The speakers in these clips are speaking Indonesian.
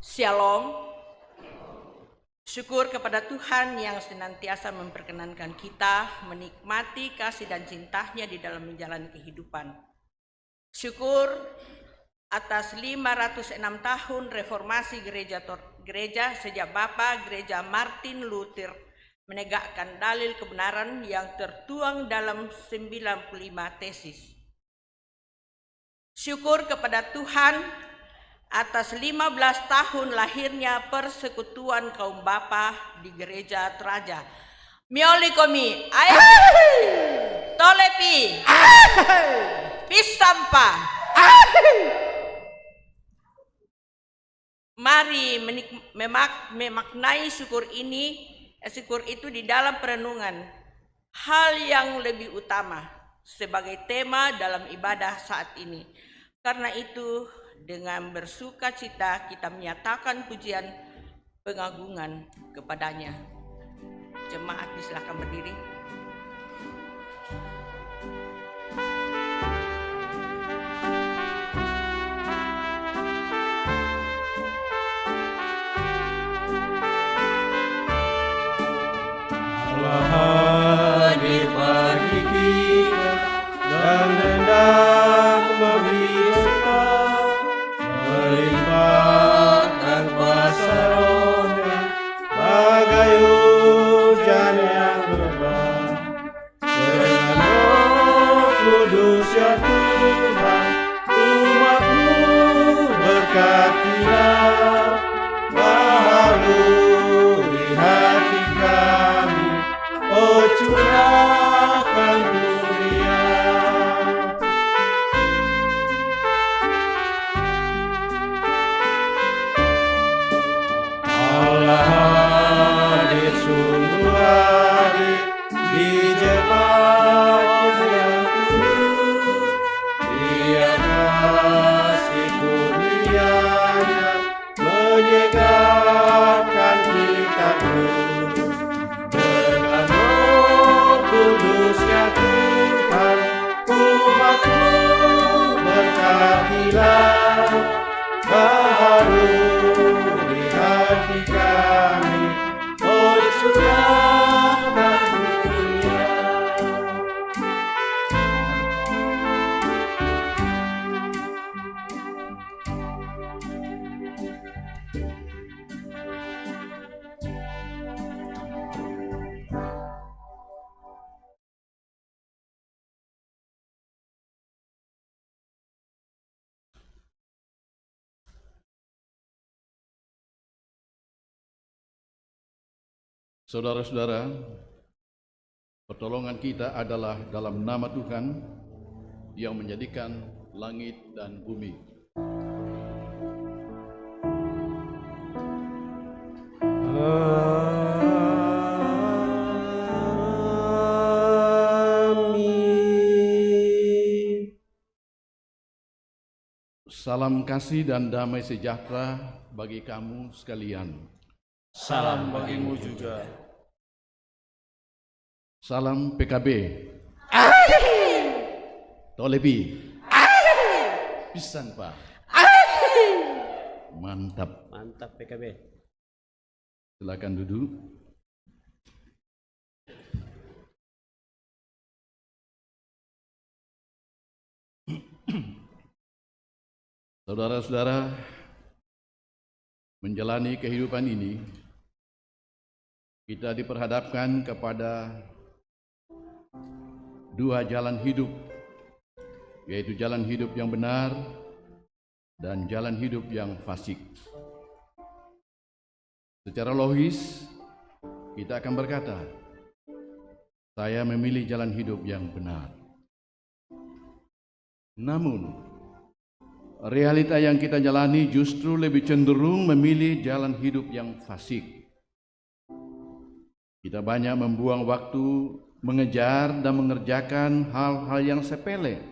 Shalom. Syukur kepada Tuhan yang senantiasa memperkenankan kita menikmati kasih dan cintanya di dalam menjalani kehidupan. Syukur atas 506 tahun reformasi gereja sejak Bapak Gereja Martin Luther menegakkan dalil kebenaran yang tertuang dalam 95 tesis. Syukur kepada Tuhan atas 15 tahun lahirnya persekutuan kaum bapa di gereja Teraja. Mioli komi, tolepi, pisampa. Mari memaknai syukur itu di dalam perenungan. Hal yang lebih utama sebagai tema dalam ibadah saat ini. Karena itu, dengan bersuka cita kita menyatakan pujian pengagungan kepadanya. Jemaat silakan berdiri. Allah hadir bagi kita dan hendak memberi melimpah tanpa saronya bagai hujan yang lebat. Dengan Roh Kudus ya Tuhan, umat-Mu berkatilah, baharui hati kami, oh curahkan dunia. Allah hadir, sungguh hadir di jemaat yang kudus. Dia kasih kurnianya menyegarkan kita terus. Dengan Roh Kudus ya Tuhan, umat-Mu berkatilah, baharui hati kami, oh curahkan dunia. Saudara-saudara, pertolongan kita adalah dalam nama Tuhan yang menjadikan langit dan bumi. Amin. Salam kasih dan damai sejahtera bagi kamu sekalian. Salam bagimu juga. Salam PKB. Tolebi. Pisan Pak. Mantap. Mantap PKB. Silakan duduk. Saudara-saudara, menjalani kehidupan ini, kita diperhadapkan kepada dua jalan hidup, yaitu jalan hidup yang benar dan jalan hidup yang fasik. Secara logis, kita akan berkata, saya memilih jalan hidup yang benar. Namun, realita yang kita jalani justru lebih cenderung memilih jalan hidup yang fasik. Kita banyak membuang waktu mengejar dan mengerjakan hal-hal yang sepele,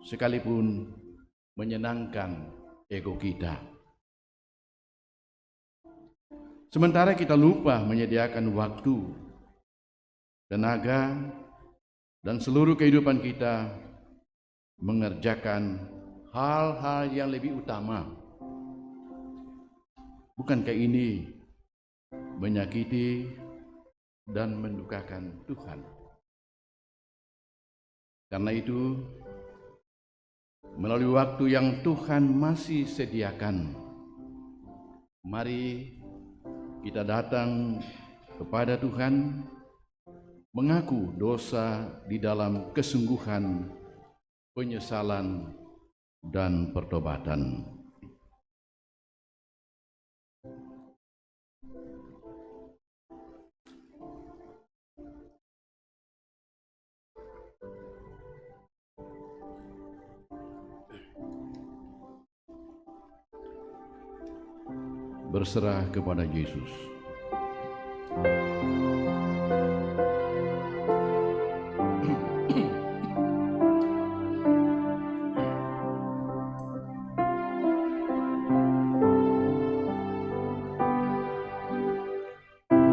sekalipun menyenangkan ego kita. Sementara kita lupa menyediakan waktu, tenaga, dan seluruh kehidupan kita mengerjakan hal-hal yang lebih utama, Bukankah ini menyakiti dan mendukakan Tuhan? Karena itu, melalui waktu yang Tuhan masih sediakan, mari kita datang kepada Tuhan, mengaku dosa di dalam kesungguhan, penyesalan, dan pertobatan. Berserah kepada Yesus.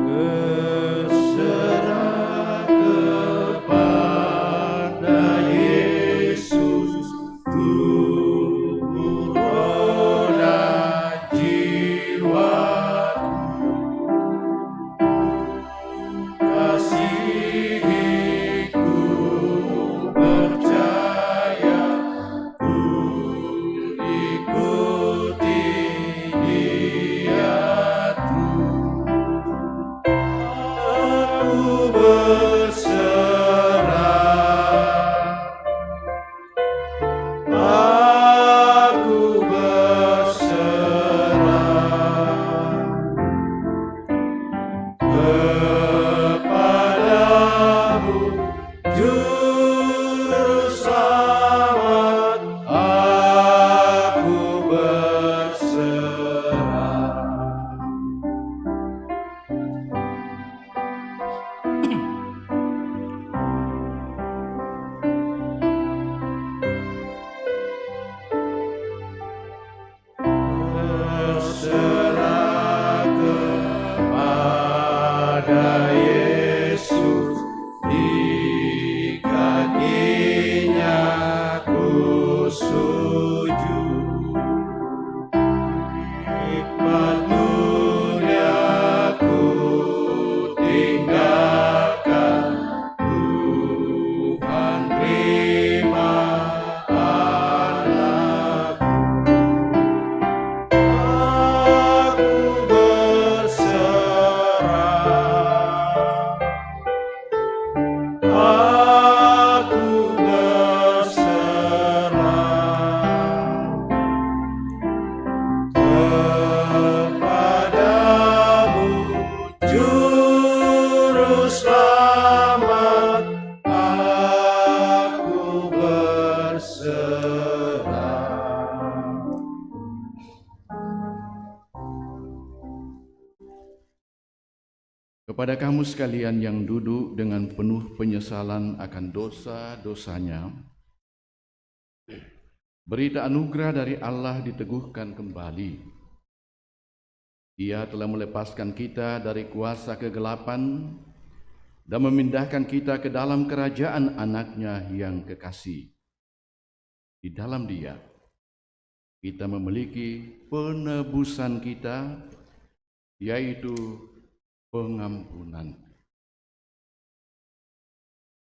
Berserah kepada Yesus, tubuh, roh, dan jiwaku. Kasihiku percaya, ku ikuti Dia terus. Aku berserah kepadamu, Juru Selamat. Aku berserah. Berserah kepada Yesus, di kakinya ku sujud. Hikmat dunia ku tinggalkan, Tuhan terima anakku. Aku berserah. Aku berserah kepadamu, Juru Selamat. Aku berserah. Kepada kamu sekalian yang duduk dengan penuh penyesalan akan dosa-dosanya, berita anugerah dari Allah diteguhkan kembali. Ia telah melepaskan kita dari kuasa kegelapan dan memindahkan kita ke dalam kerajaan anaknya yang kekasih. Di dalam Dia, kita memiliki penebusan kita, yaitu pengampunan.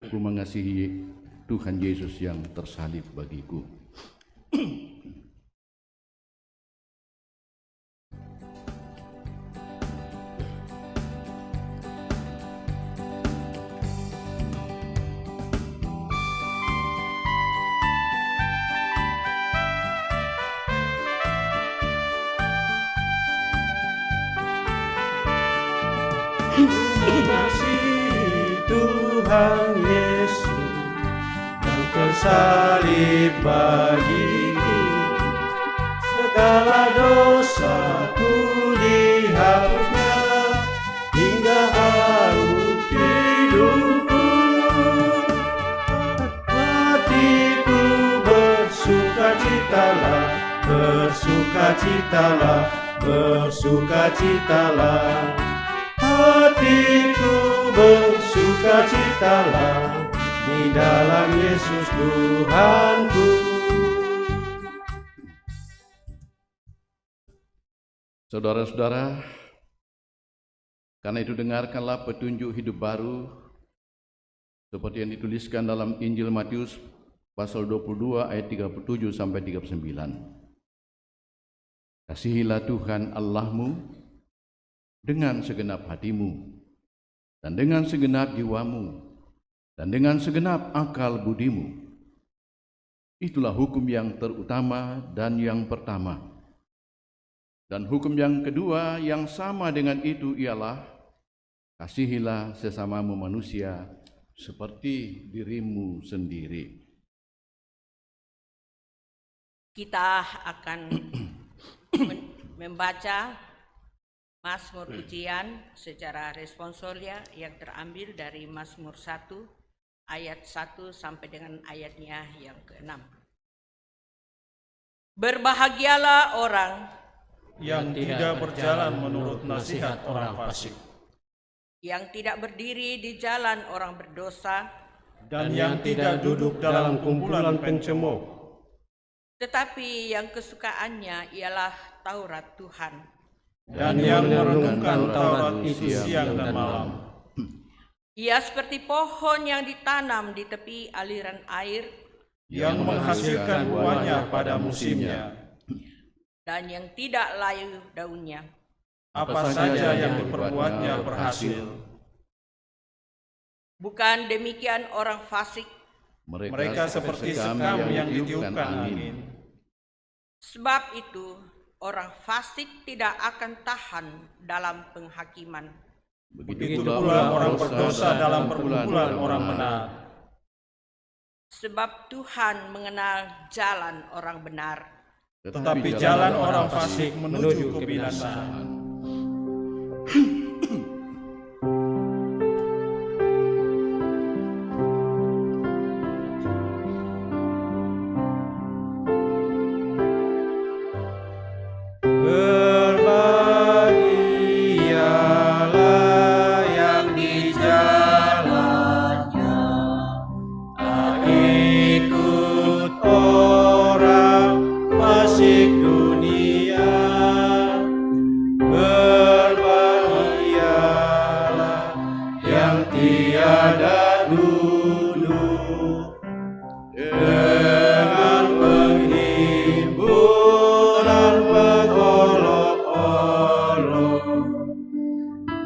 Aku mengasihi Tuhan Yesus yang tersalib bagiku. Mengasihi Tuhan Yesus yang tersalib bagiku. Segala dosaku dihapusnya hingga harum hidupku. Hatiku bersukacitalah, bersukacitalah, bersukacitalah. Hatiku bersukacitalah di dalam Yesus Tuhanku. Saudara-saudara, karena itu dengarkanlah petunjuk hidup baru seperti yang dituliskan dalam Injil Matius pasal 22 ayat 37 sampai 39. Kasihilah Tuhan Allahmu dengan segenap hatimu, dan dengan segenap jiwamu, dan dengan segenap akal budimu. Itulah hukum yang terutama dan yang pertama. Dan hukum yang kedua yang sama dengan itu ialah, kasihilah sesamamu manusia seperti dirimu sendiri. Kita akan membaca Mazmur Pujian secara responsoria yang terambil dari Mazmur 1 ayat 1 sampai dengan ayatnya yang ke-6. Berbahagialah orang yang tidak berjalan menurut nasihat orang fasik, yang tidak berdiri di jalan orang berdosa, dan yang tidak duduk dalam kumpulan pencemooh, tetapi yang kesukaannya ialah Taurat Tuhan, dan yang merenungkan Taurat itu siang dan malam. Ia seperti pohon yang ditanam di tepi aliran air, yang menghasilkan buahnya pada musimnya, dan yang tidak layu daunnya. apa saja yang diperbuatnya berhasil. Bukan demikian orang fasik, Mereka seperti sekam yang ditiupkan angin. sebab itu orang fasik tidak akan tahan dalam penghakiman. Begitu pula orang berdosa dalam perkumpulan orang benar. Sebab Tuhan mengenal jalan orang benar, Tetapi jalan orang fasik menuju kebinasaan. Berbahagialah yang di jalannya, tak ikut orang fasik dunia. Berbahagialah yang tiada duduk dengan penghimpunan pengolok-olok,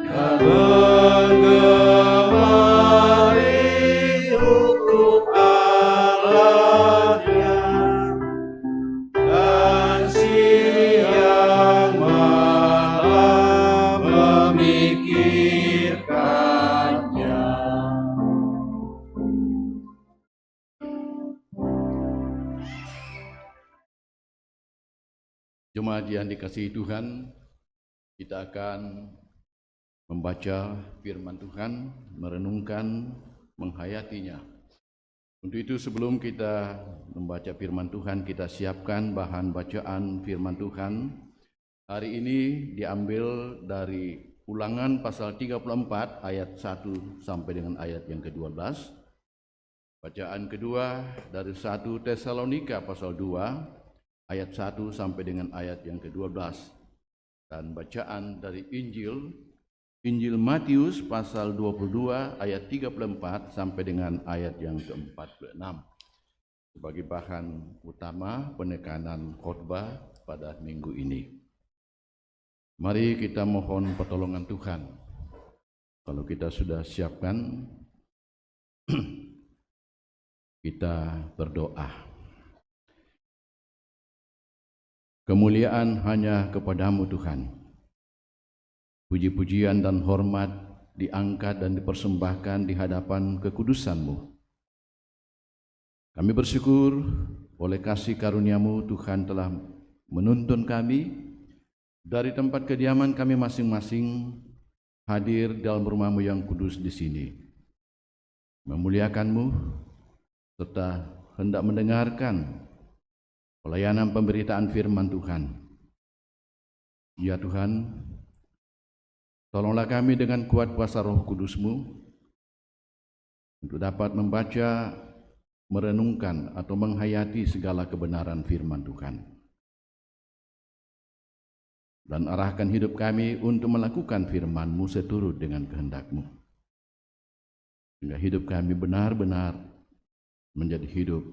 dan menggemari hukum Allahnya, dan siang malam memikirkannya. Jemaat yang dikasihi Tuhan, kita akan membaca firman Tuhan, merenungkan, menghayatinya. Untuk itu sebelum kita membaca firman Tuhan, kita siapkan bahan bacaan firman Tuhan. Hari ini diambil dari Ulangan pasal 34 ayat 1 sampai dengan ayat yang ke-12. Bacaan kedua dari 1 Tesalonika pasal 2 ayat 1 sampai dengan ayat yang ke-12. Dan bacaan dari Injil Matius pasal 22 ayat 34 sampai dengan ayat yang ke-46 sebagai bahan utama penekanan khotbah pada minggu ini. Mari kita mohon pertolongan Tuhan. Kalau kita sudah siapkan, kita berdoa. Kemuliaan hanya kepadamu Tuhan. Puji-pujian dan hormat diangkat dan dipersembahkan di hadapan kekudusan-Mu. Kami bersyukur oleh kasih karunia-Mu Tuhan telah menuntun kami dari tempat kediaman kami masing-masing hadir dalam rumah-Mu yang kudus di sini. Memuliakan-Mu serta hendak mendengarkan pelayanan pemberitaan firman Tuhan. Ya Tuhan, tolonglah kami dengan kuat kuasa Roh Kudus-Mu untuk dapat membaca, merenungkan atau menghayati segala kebenaran firman Tuhan. dan arahkan hidup kami untuk melakukan firman-Mu seturut dengan kehendak-Mu. Sehingga hidup kami benar-benar menjadi hidup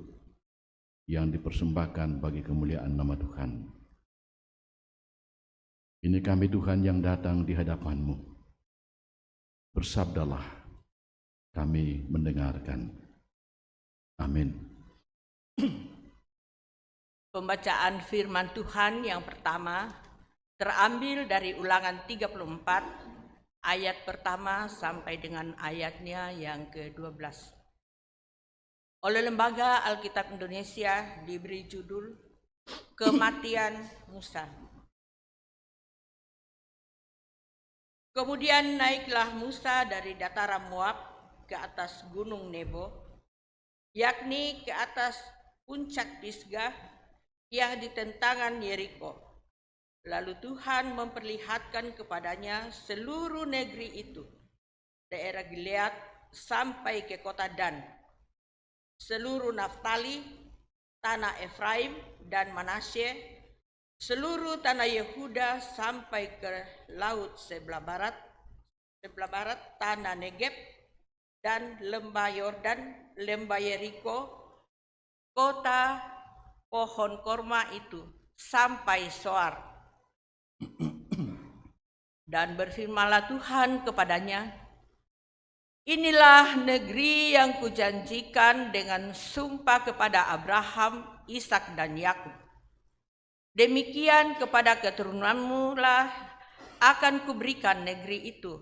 yang dipersembahkan bagi kemuliaan nama Tuhan. Ini kami Tuhan yang datang di hadapan-Mu. Bersabdalah, kami mendengarkan. Amin. Pembacaan firman Tuhan yang pertama terambil dari Ulangan 34 ayat pertama sampai dengan ayatnya yang ke-12. Oleh Lembaga Alkitab Indonesia diberi judul Kematian Musa. Kemudian naiklah Musa dari dataran Moab ke atas gunung Nebo, yakni ke atas puncak Pisgah yang di tentangan Yeriko. Lalu Tuhan memperlihatkan kepadanya seluruh negeri itu, daerah Gilead sampai ke kota Dan, seluruh Naftali, tanah Efraim dan Manasye, seluruh tanah Yehuda sampai ke laut sebelah barat, tanah Negeb dan lembah Yordan, lembah Yeriko, kota pohon korma itu sampai Soar. Dan berfirmanlah Tuhan kepadanya, inilah negeri yang kujanjikan dengan sumpah kepada Abraham, Ishak dan Yakub. Demikian kepada keturunanmu lah akan kuberikan negeri itu.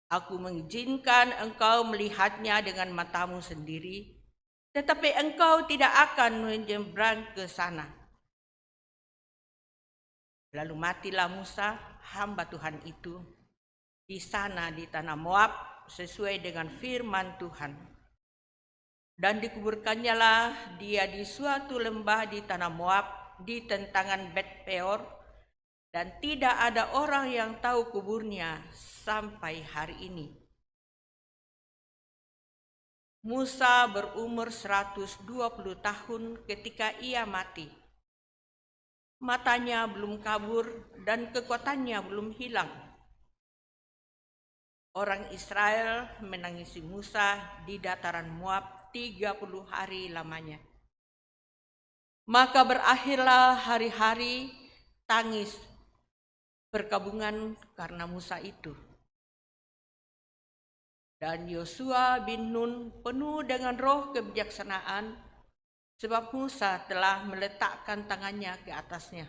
Aku mengizinkan engkau melihatnya dengan matamu sendiri, tetapi engkau tidak akan menyeberang ke sana. Lalu matilah Musa, hamba Tuhan itu, di sana di tanah Moab sesuai dengan firman Tuhan. Dan dikuburkannya lah dia di suatu lembah di tanah Moab di tentangan Bet Peor, dan tidak ada orang yang tahu kuburnya sampai hari ini. Musa berumur 120 tahun ketika ia mati. Matanya belum kabur dan kekuatannya belum hilang. Orang Israel menangisi Musa di dataran Moab 30 hari lamanya. Maka berakhirlah hari-hari tangis perkabungan karena Musa itu. Dan Yosua bin Nun penuh dengan roh kebijaksanaan, sebab Musa telah meletakkan tangannya ke atasnya.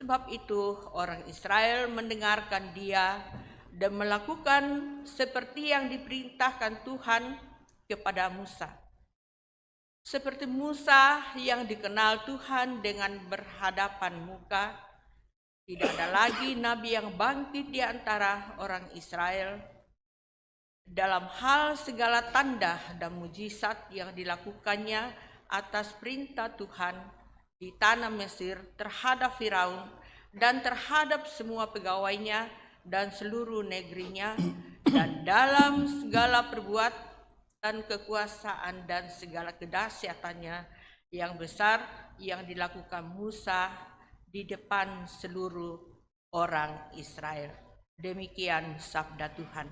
Sebab itu orang Israel mendengarkan dia dan melakukan seperti yang diperintahkan Tuhan kepada Musa. Seperti Musa yang dikenal Tuhan dengan berhadapan muka, tidak ada lagi nabi yang bangkit di antara orang Israel dalam hal segala tanda dan mujizat yang dilakukannya atas perintah Tuhan di tanah Mesir terhadap Firaun dan terhadap semua pegawainya dan seluruh negerinya, dan dalam segala perbuatan kekuasaan dan segala kedahsyatannya yang besar yang dilakukan Musa di depan seluruh orang Israel. Demikian sabda Tuhan.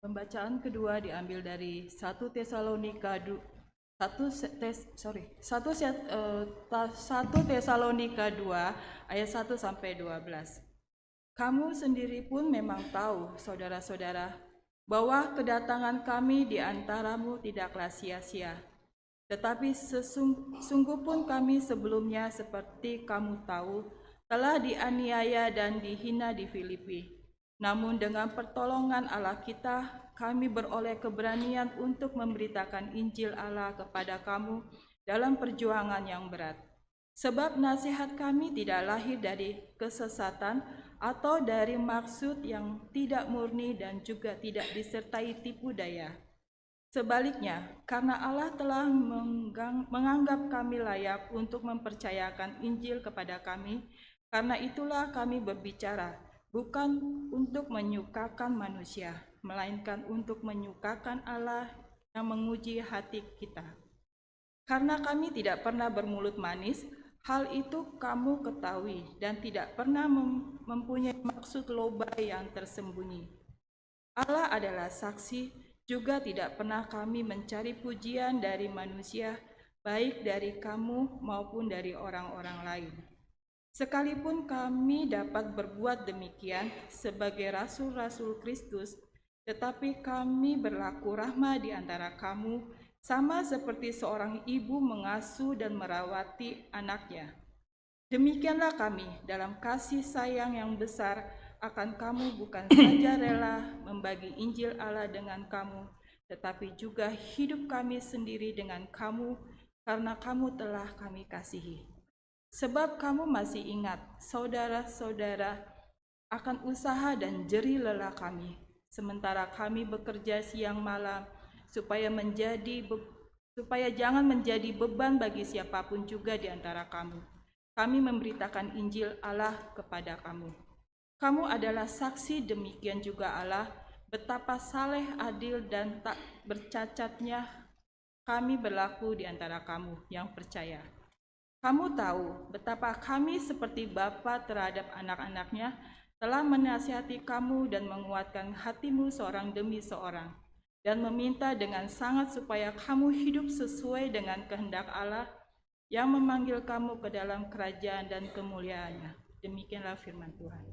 Pembacaan kedua diambil dari 1 Tesalonika 2 ayat 1 sampai 12. Kamu sendiri pun memang tahu, saudara-saudara, bahwa kedatangan kami di antaramu tidaklah sia-sia. Tetapi sungguh pun kami sebelumnya, seperti kamu tahu, telah dianiaya dan dihina di Filipi. Namun dengan pertolongan Allah kita, kami beroleh keberanian untuk memberitakan Injil Allah kepada kamu dalam perjuangan yang berat. Sebab nasihat kami tidak lahir dari kesesatan atau dari maksud yang tidak murni dan juga tidak disertai tipu daya. Sebaliknya, karena Allah telah menganggap kami layak untuk mempercayakan Injil kepada kami, karena itulah kami berbicara, bukan untuk menyukakan manusia, melainkan untuk menyukakan Allah yang menguji hati kita. Karena kami tidak pernah bermulut manis, Hal itu kamu ketahui dan tidak pernah mempunyai maksud loba yang tersembunyi. Allah adalah saksi, juga tidak pernah kami mencari pujian dari manusia, baik dari kamu maupun dari orang-orang lain. Sekalipun kami dapat berbuat demikian sebagai rasul-rasul Kristus, tetapi kami berlaku rahmah di antara kamu, sama seperti seorang ibu mengasuh dan merawati anaknya. Demikianlah kami dalam kasih sayang yang besar akan kamu bukan saja rela membagi Injil Allah dengan kamu, tetapi juga hidup kami sendiri dengan kamu, karena kamu telah kami kasihi. Sebab kamu masih ingat, saudara-saudara, akan usaha dan jerih lelah kami, sementara kami bekerja siang malam, supaya jangan menjadi beban bagi siapapun juga di antara kamu. Kami memberitakan Injil Allah kepada kamu. Kamu adalah saksi, demikian juga Allah, betapa saleh, adil, dan tak bercacatnya kami berlaku di antara kamu yang percaya. Kamu tahu betapa kami seperti bapa terhadap anak-anaknya telah menasihati kamu dan menguatkan hatimu seorang demi seorang, dan meminta dengan sangat supaya kamu hidup sesuai dengan kehendak Allah yang memanggil kamu ke dalam kerajaan dan kemuliaannya. Demikianlah firman Tuhan.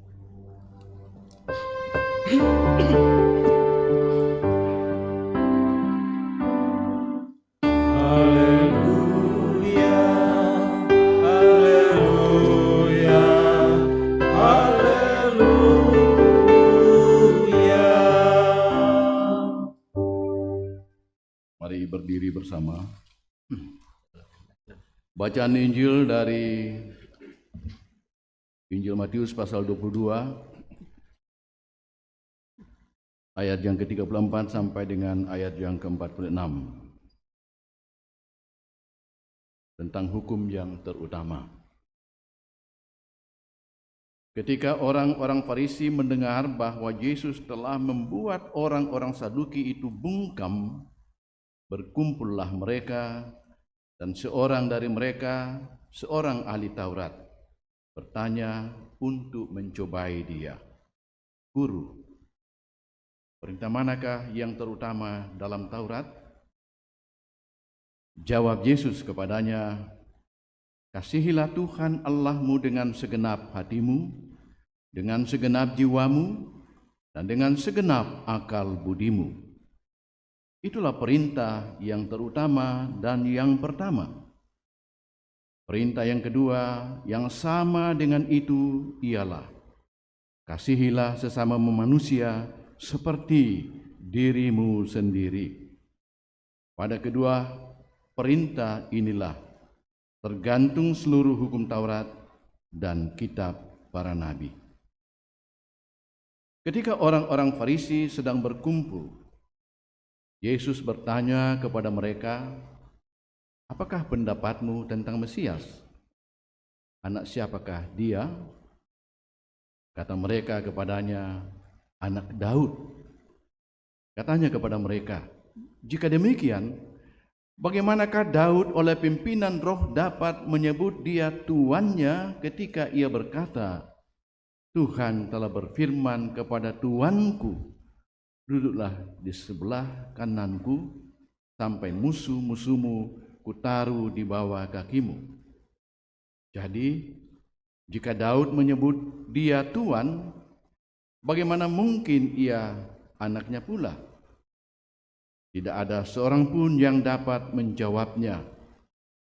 Haleluya, haleluya, haleluya. Mari berdiri bersama. Bacaan Injil dari Injil Matius pasal 22 ayat yang ke-34 sampai dengan ayat yang ke-46 tentang hukum yang terutama. Ketika orang-orang Farisi mendengar bahwa Yesus telah membuat orang-orang Saduki itu bungkam, berkumpullah mereka, dan seorang dari mereka, seorang ahli Taurat, bertanya untuk mencobai dia, "Guru, perintah manakah yang terutama dalam Taurat?" Jawab Yesus kepadanya, "Kasihilah Tuhan Allahmu dengan segenap hatimu, dengan segenap jiwamu, dan dengan segenap akal budimu. Itulah perintah yang terutama dan yang pertama. Perintah yang kedua yang sama dengan itu ialah, kasihilah sesama manusia seperti dirimu sendiri. Pada kedua perintah inilah tergantung seluruh hukum Taurat dan kitab para nabi." Ketika orang-orang Farisi sedang berkumpul, Yesus bertanya kepada mereka, "Apakah pendapatmu tentang Mesias? Anak siapakah dia?" Kata mereka kepadanya, "Anak Daud." Katanya kepada mereka, "Jika demikian, bagaimanakah Daud oleh pimpinan roh dapat menyebut dia tuannya ketika ia berkata, 'Tuhan telah berfirman kepada Tuanku, duduklah di sebelah kananku sampai musuh-musuhmu kutaruh di bawah kakimu.' Jadi, jika Daud menyebut dia Tuan, bagaimana mungkin ia anaknya pula?" Tidak ada seorang pun yang dapat menjawabnya,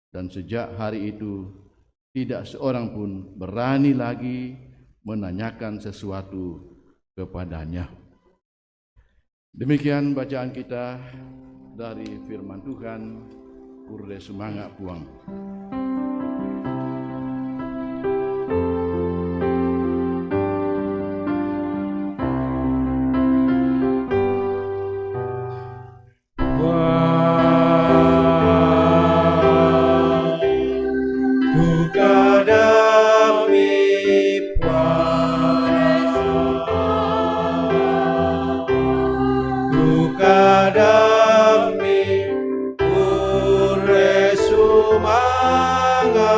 dan sejak hari itu tidak seorang pun berani lagi menanyakan sesuatu kepadanya. Demikian bacaan kita dari firman Tuhan. Kurde Sumangga Puang. Sumangga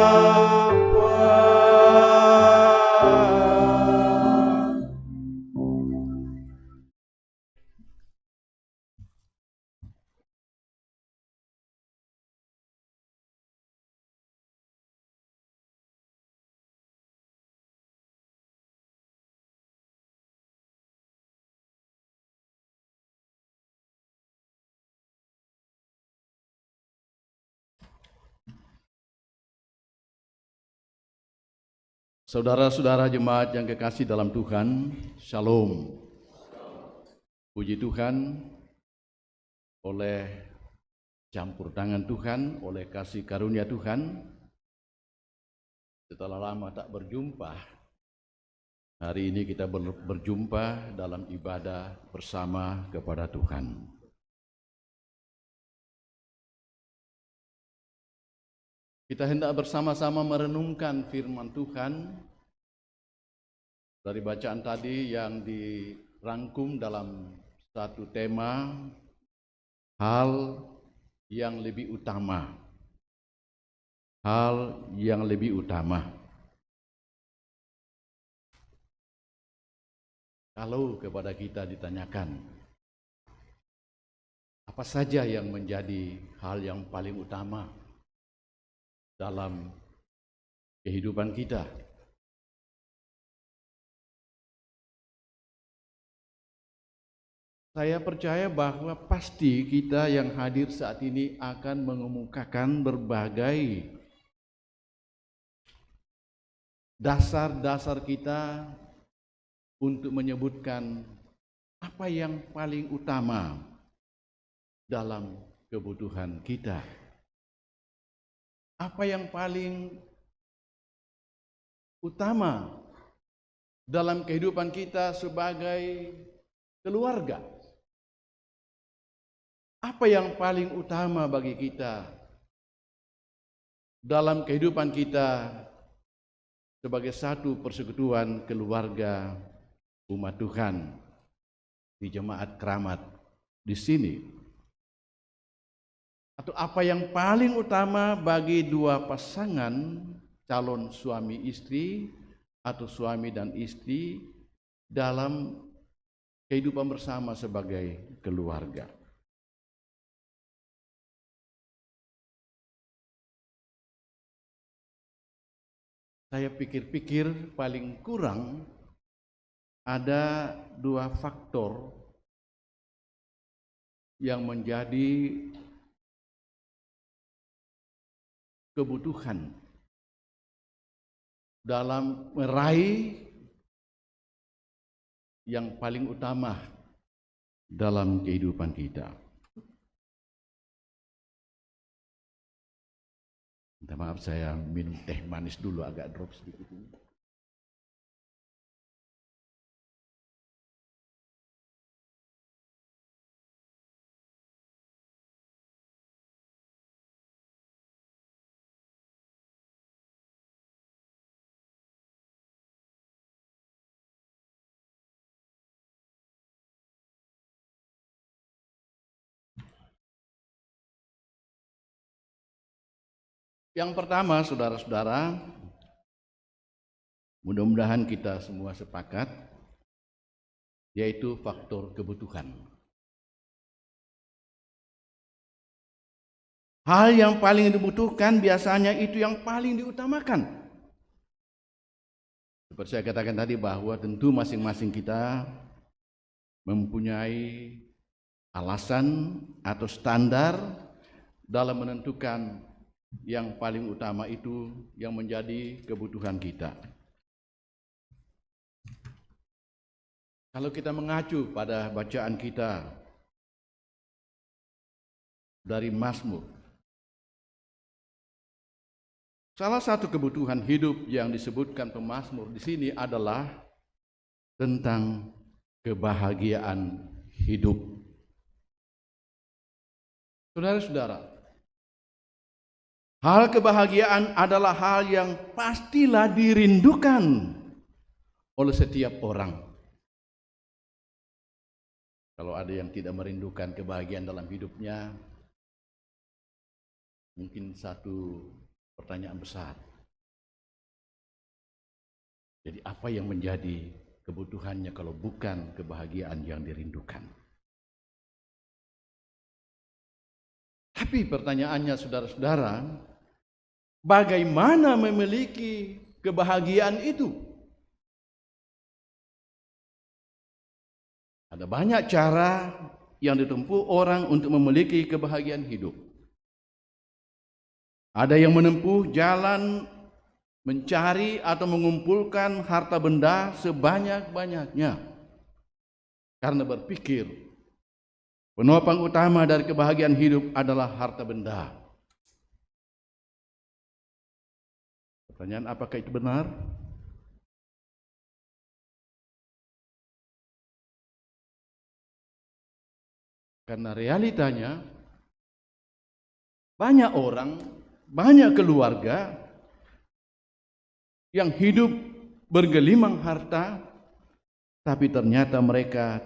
Saudara-saudara jemaat yang kekasih dalam Tuhan, Shalom. Puji Tuhan, oleh campur tangan Tuhan, oleh kasih karunia Tuhan, setelah lama tak berjumpa, hari ini kita berjumpa dalam ibadah bersama kepada Tuhan. Kita hendak bersama-sama merenungkan firman Tuhan dari bacaan tadi yang dirangkum dalam satu tema, hal yang lebih utama. Hal yang lebih utama. Kalau kepada kita ditanyakan, apa saja yang menjadi hal yang paling utama dalam kehidupan kita? Saya percaya bahwa pasti kita yang hadir saat ini akan mengemukakan berbagai dasar-dasar kita untuk menyebutkan apa yang paling utama dalam kebutuhan kita. Apa yang paling utama dalam kehidupan kita sebagai keluarga? Apa yang paling utama bagi kita dalam kehidupan kita sebagai satu persekutuan keluarga umat Tuhan di Jemaat Keramat di sini? Atau apa yang paling utama bagi dua pasangan calon suami istri atau suami dan istri dalam kehidupan bersama sebagai keluarga? Saya pikir-pikir paling kurang ada dua faktor yang menjadi kebutuhan dalam meraih yang paling utama dalam kehidupan kita. Minta maaf, saya minum teh manis dulu, agak drop sedikit ini. Yang pertama, saudara-saudara, mudah-mudahan kita semua sepakat, yaitu faktor kebutuhan. Hal yang paling dibutuhkan biasanya itu yang paling diutamakan. Seperti saya katakan tadi bahwa tentu masing-masing kita mempunyai alasan atau standar dalam menentukan yang paling utama itu yang menjadi kebutuhan kita. Kalau kita mengacu pada bacaan kita dari Mazmur, salah satu kebutuhan hidup yang disebutkan pemazmur di sini adalah tentang kebahagiaan hidup. Saudara-saudara, hal kebahagiaan adalah hal yang pastilah dirindukan oleh setiap orang. Kalau ada yang tidak merindukan kebahagiaan dalam hidupnya, mungkin satu pertanyaan besar. Jadi apa yang menjadi kebutuhannya kalau bukan kebahagiaan yang dirindukan? Tapi pertanyaannya, saudara-saudara, bagaimana memiliki kebahagiaan itu? Ada banyak cara yang ditempuh orang untuk memiliki kebahagiaan hidup. Ada yang menempuh jalan mencari atau mengumpulkan harta benda sebanyak-banyaknya, karena berpikir penopang utama dari kebahagiaan hidup adalah harta benda. Pertanyaan, apakah itu benar? Karena realitanya banyak orang, banyak keluarga yang hidup bergelimang harta, tapi ternyata mereka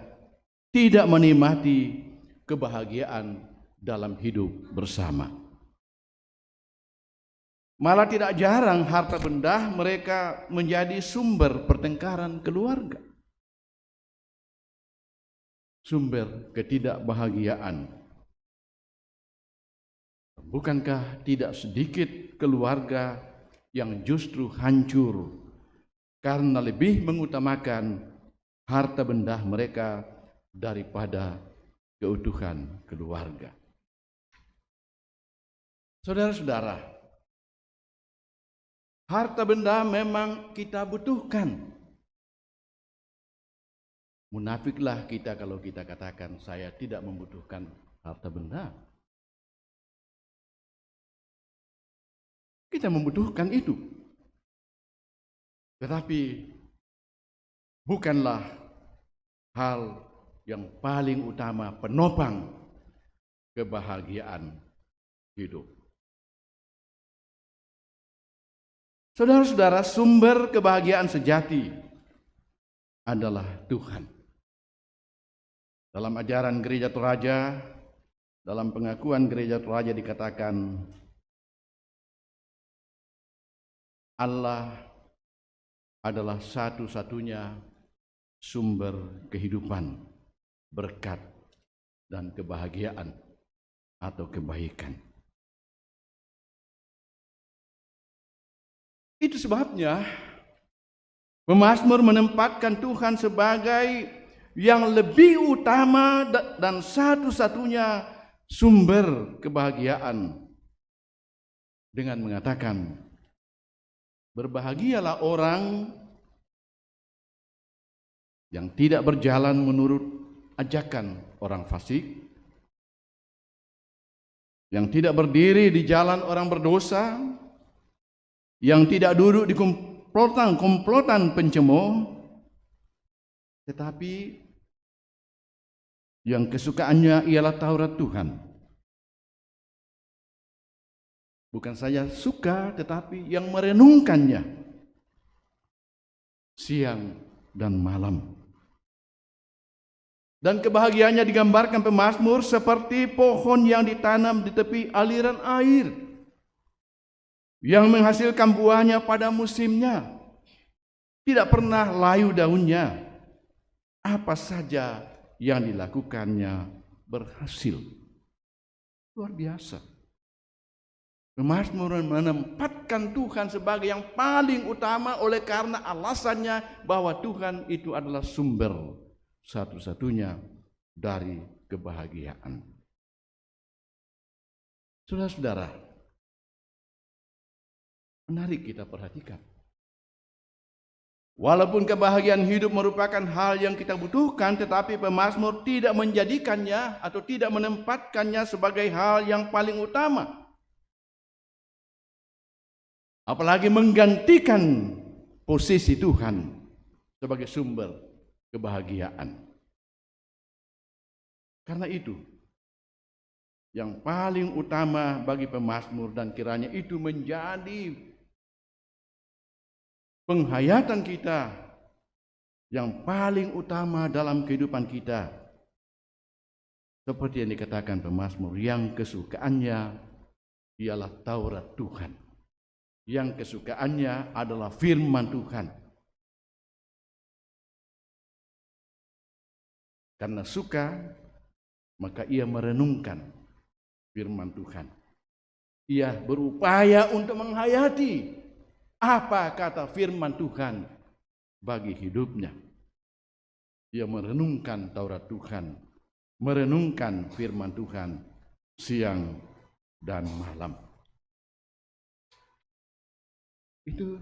tidak menikmati kebahagiaan dalam hidup bersama. Malah tidak jarang harta benda mereka menjadi sumber pertengkaran keluarga, sumber ketidakbahagiaan. Bukankah tidak sedikit keluarga yang justru hancur karena lebih mengutamakan harta benda mereka daripada keutuhan keluarga? Saudara-saudara, harta benda memang kita butuhkan. Munafiklah kita kalau kita katakan saya tidak membutuhkan harta benda. Kita membutuhkan itu. Tetapi bukanlah hal yang paling utama penopang kebahagiaan hidup. Saudara-saudara, sumber kebahagiaan sejati adalah Tuhan. Dalam ajaran Gereja Toraja, dalam pengakuan Gereja Toraja dikatakan Allah adalah satu-satunya sumber kehidupan, berkat, dan kebahagiaan atau kebaikan. Itu sebabnya pemazmur menempatkan Tuhan sebagai yang lebih utama dan satu-satunya sumber kebahagiaan dengan mengatakan, berbahagialah orang yang tidak berjalan menurut ajakan orang fasik, yang tidak berdiri di jalan orang berdosa, yang tidak duduk di komplotan pencemooh, tetapi yang kesukaannya ialah Taurat Tuhan. Bukan saja suka, tetapi yang merenungkannya siang dan malam. Dan kebahagiaannya digambarkan pemazmur seperti pohon yang ditanam di tepi aliran air, yang menghasilkan buahnya pada musimnya, tidak pernah layu daunnya, apa saja yang dilakukannya berhasil. Luar biasa. Pemazmur menempatkan Tuhan sebagai yang paling utama oleh karena alasannya bahwa Tuhan itu adalah sumber satu-satunya dari kebahagiaan. Saudara-saudara, menarik kita perhatikan. Walaupun kebahagiaan hidup merupakan hal yang kita butuhkan, tetapi pemazmur tidak menjadikannya atau tidak menempatkannya sebagai hal yang paling utama. Apalagi menggantikan posisi Tuhan sebagai sumber kebahagiaan. Karena itu, yang paling utama bagi pemazmur, dan kiranya itu menjadi penghayatan kita yang paling utama dalam kehidupan kita. Seperti yang dikatakan pemazmur, yang kesukaannya ialah Taurat Tuhan. Yang kesukaannya adalah firman Tuhan. Karena suka, maka ia merenungkan firman Tuhan. Ia berupaya untuk menghayati apa kata firman Tuhan bagi hidupnya. Ia merenungkan Taurat Tuhan, merenungkan firman Tuhan siang dan malam. Itu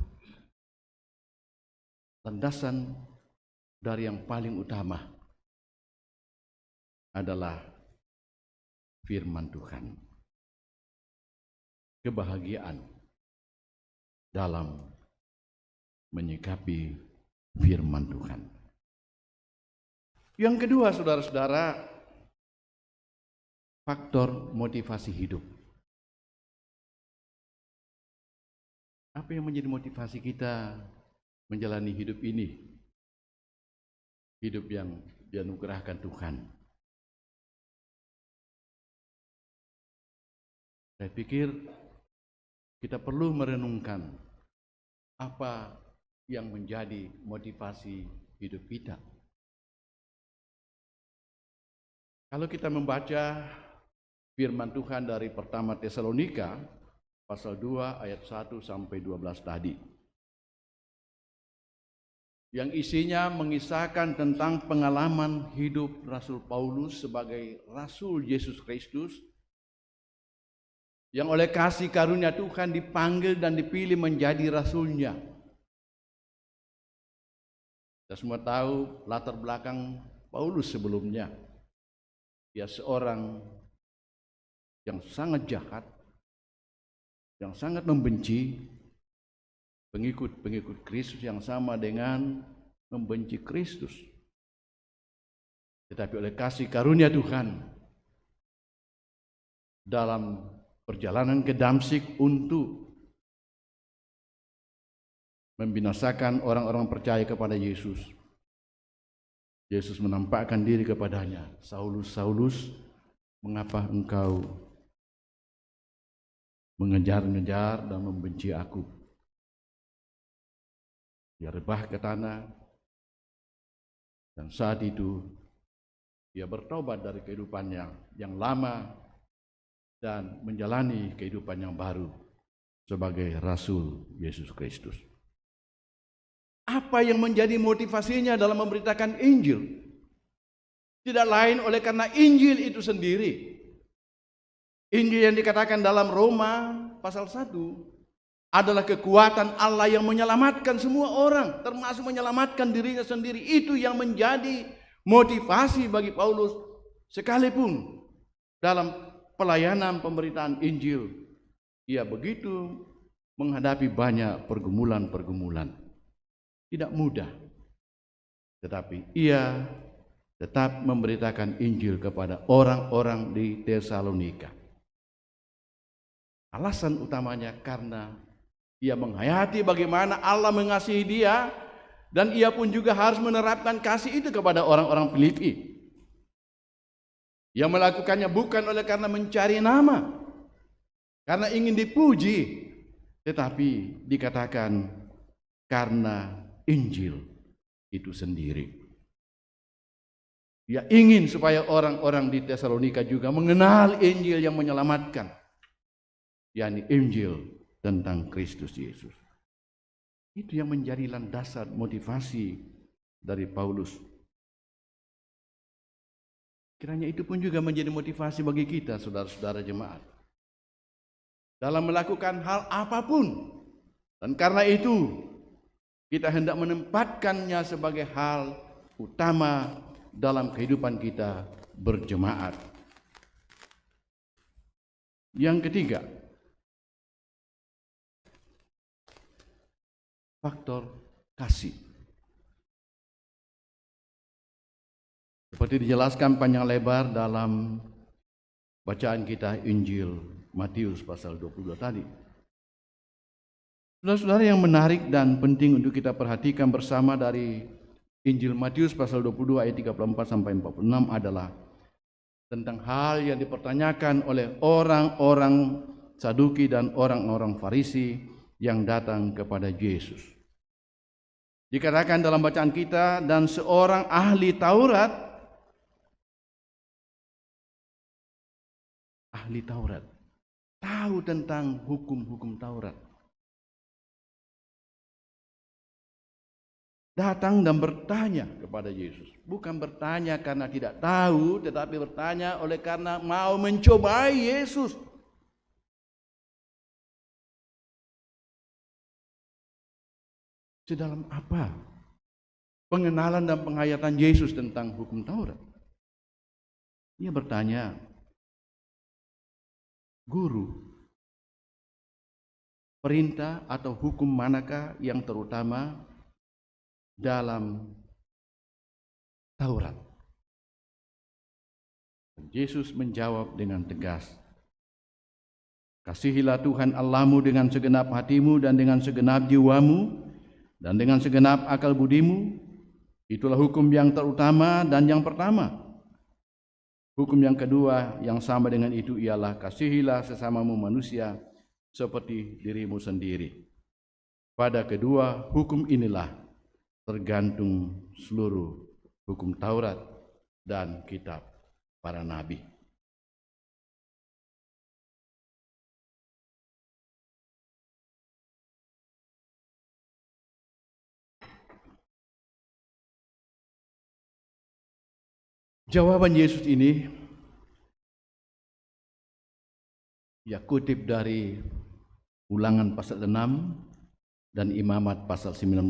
landasan dari yang paling utama adalah firman Tuhan. Kebahagiaan dalam menyikapi firman Tuhan. Yang kedua, saudara-saudara, faktor motivasi hidup. Apa yang menjadi motivasi kita menjalani hidup ini? Hidup yang dianugerahkan Tuhan. Saya pikir kita perlu merenungkan apa yang menjadi motivasi hidup kita. Kalau kita membaca firman Tuhan dari pertama Tesalonika pasal 2 ayat 1 sampai 12 tadi, yang isinya mengisahkan tentang pengalaman hidup Rasul Paulus sebagai Rasul Yesus Kristus, yang oleh kasih karunia Tuhan dipanggil dan dipilih menjadi rasulnya. Kita semua tahu latar belakang Paulus sebelumnya. Dia seorang yang sangat jahat, yang sangat membenci pengikut-pengikut Kristus, yang sama dengan membenci Kristus. Tetapi oleh kasih karunia Tuhan, dalam perjalanan ke Damsyik untuk membinasakan orang-orang percaya kepada Yesus, Yesus menampakkan diri kepadanya. Saulus, Saulus, mengapa engkau mengejar-ngejar dan membenci aku? Dia rebah ke tanah, dan saat itu dia bertobat dari kehidupannya yang lama dan menjalani kehidupan yang baru sebagai Rasul Yesus Kristus. Apa yang menjadi motivasinya dalam memberitakan Injil? Tidak lain oleh karena Injil itu sendiri. Injil yang dikatakan dalam Roma pasal 1 adalah kekuatan Allah yang menyelamatkan semua orang, termasuk menyelamatkan dirinya sendiri. Itu yang menjadi motivasi bagi Paulus, sekalipun dalam pelayanan pemberitaan Injil ia begitu menghadapi banyak pergumulan-pergumulan. Tidak mudah, tetapi ia tetap memberitakan Injil kepada orang-orang di Tesalonika. Alasan utamanya karena ia menghayati bagaimana Allah mengasihi dia, dan ia pun juga harus menerapkan kasih itu kepada orang-orang Filipi. Ia melakukannya bukan oleh karena mencari nama, karena ingin dipuji, tetapi dikatakan karena Injil itu sendiri. Ia ingin supaya orang-orang di Tesalonika juga mengenal Injil yang menyelamatkan, yakni Injil tentang Kristus Yesus. Itu yang menjadi landasan motivasi dari Paulus. Kiranya itu pun juga menjadi motivasi bagi kita, saudara-saudara jemaat, dalam melakukan hal apapun. Dan karena itu kita hendak menempatkannya sebagai hal utama dalam kehidupan kita berjemaat. Yang ketiga, faktor kasih. Seperti dijelaskan panjang lebar dalam bacaan kita Injil Matius pasal 22 tadi. Saudara-saudara, yang menarik dan penting untuk kita perhatikan bersama dari Injil Matius pasal 22 ayat 34 sampai 46 adalah tentang hal yang dipertanyakan oleh orang-orang Saduki dan orang-orang Farisi yang datang kepada Yesus. Dikatakan dalam bacaan kita, dan seorang ahli Taurat tahu tentang hukum-hukum Taurat, datang dan bertanya kepada Yesus. Bukan bertanya karena tidak tahu, tetapi bertanya oleh karena mau mencobai Yesus. Sedalam apa pengenalan dan penghayatan Yesus tentang hukum Taurat? Ia bertanya, Guru, perintah atau hukum manakah yang terutama dalam Taurat? Yesus menjawab dengan tegas, kasihilah Tuhan Allahmu dengan segenap hatimu dan dengan segenap jiwamu dan dengan segenap akal budimu. Itulah hukum yang terutama dan yang pertama. Hukum yang kedua yang sama dengan itu ialah kasihilah sesamamu manusia seperti dirimu sendiri. Pada kedua hukum inilah tergantung seluruh hukum Taurat dan kitab para nabi. Jawaban Yesus ini ia kutip dari Ulangan pasal 6 dan Imamat pasal 19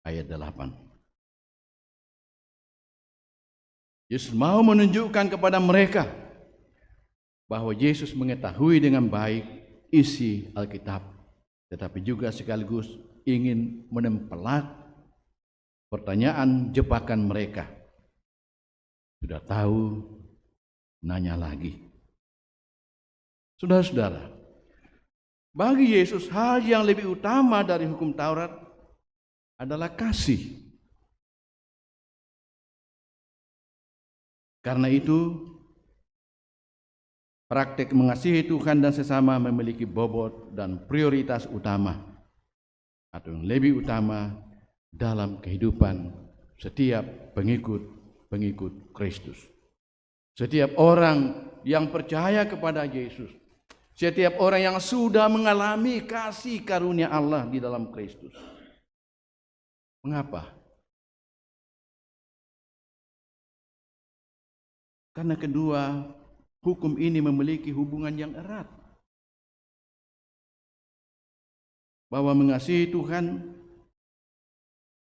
ayat 8. Yesus mau menunjukkan kepada mereka bahwa Yesus mengetahui dengan baik isi Alkitab, tetapi juga sekaligus ingin menempelak pertanyaan jebakan mereka. Sudah tahu, nanya lagi. Saudara-saudara, bagi Yesus hal yang lebih utama dari hukum Taurat adalah kasih. Karena itu, praktek mengasihi Tuhan dan sesama memiliki bobot dan prioritas utama atau yang lebih utama dalam kehidupan setiap pengikut Kristus. Setiap orang yang percaya kepada Yesus, setiap orang yang sudah mengalami kasih karunia Allah di dalam Kristus. Mengapa? Karena kedua hukum ini memiliki hubungan yang erat. Bahwa mengasihi Tuhan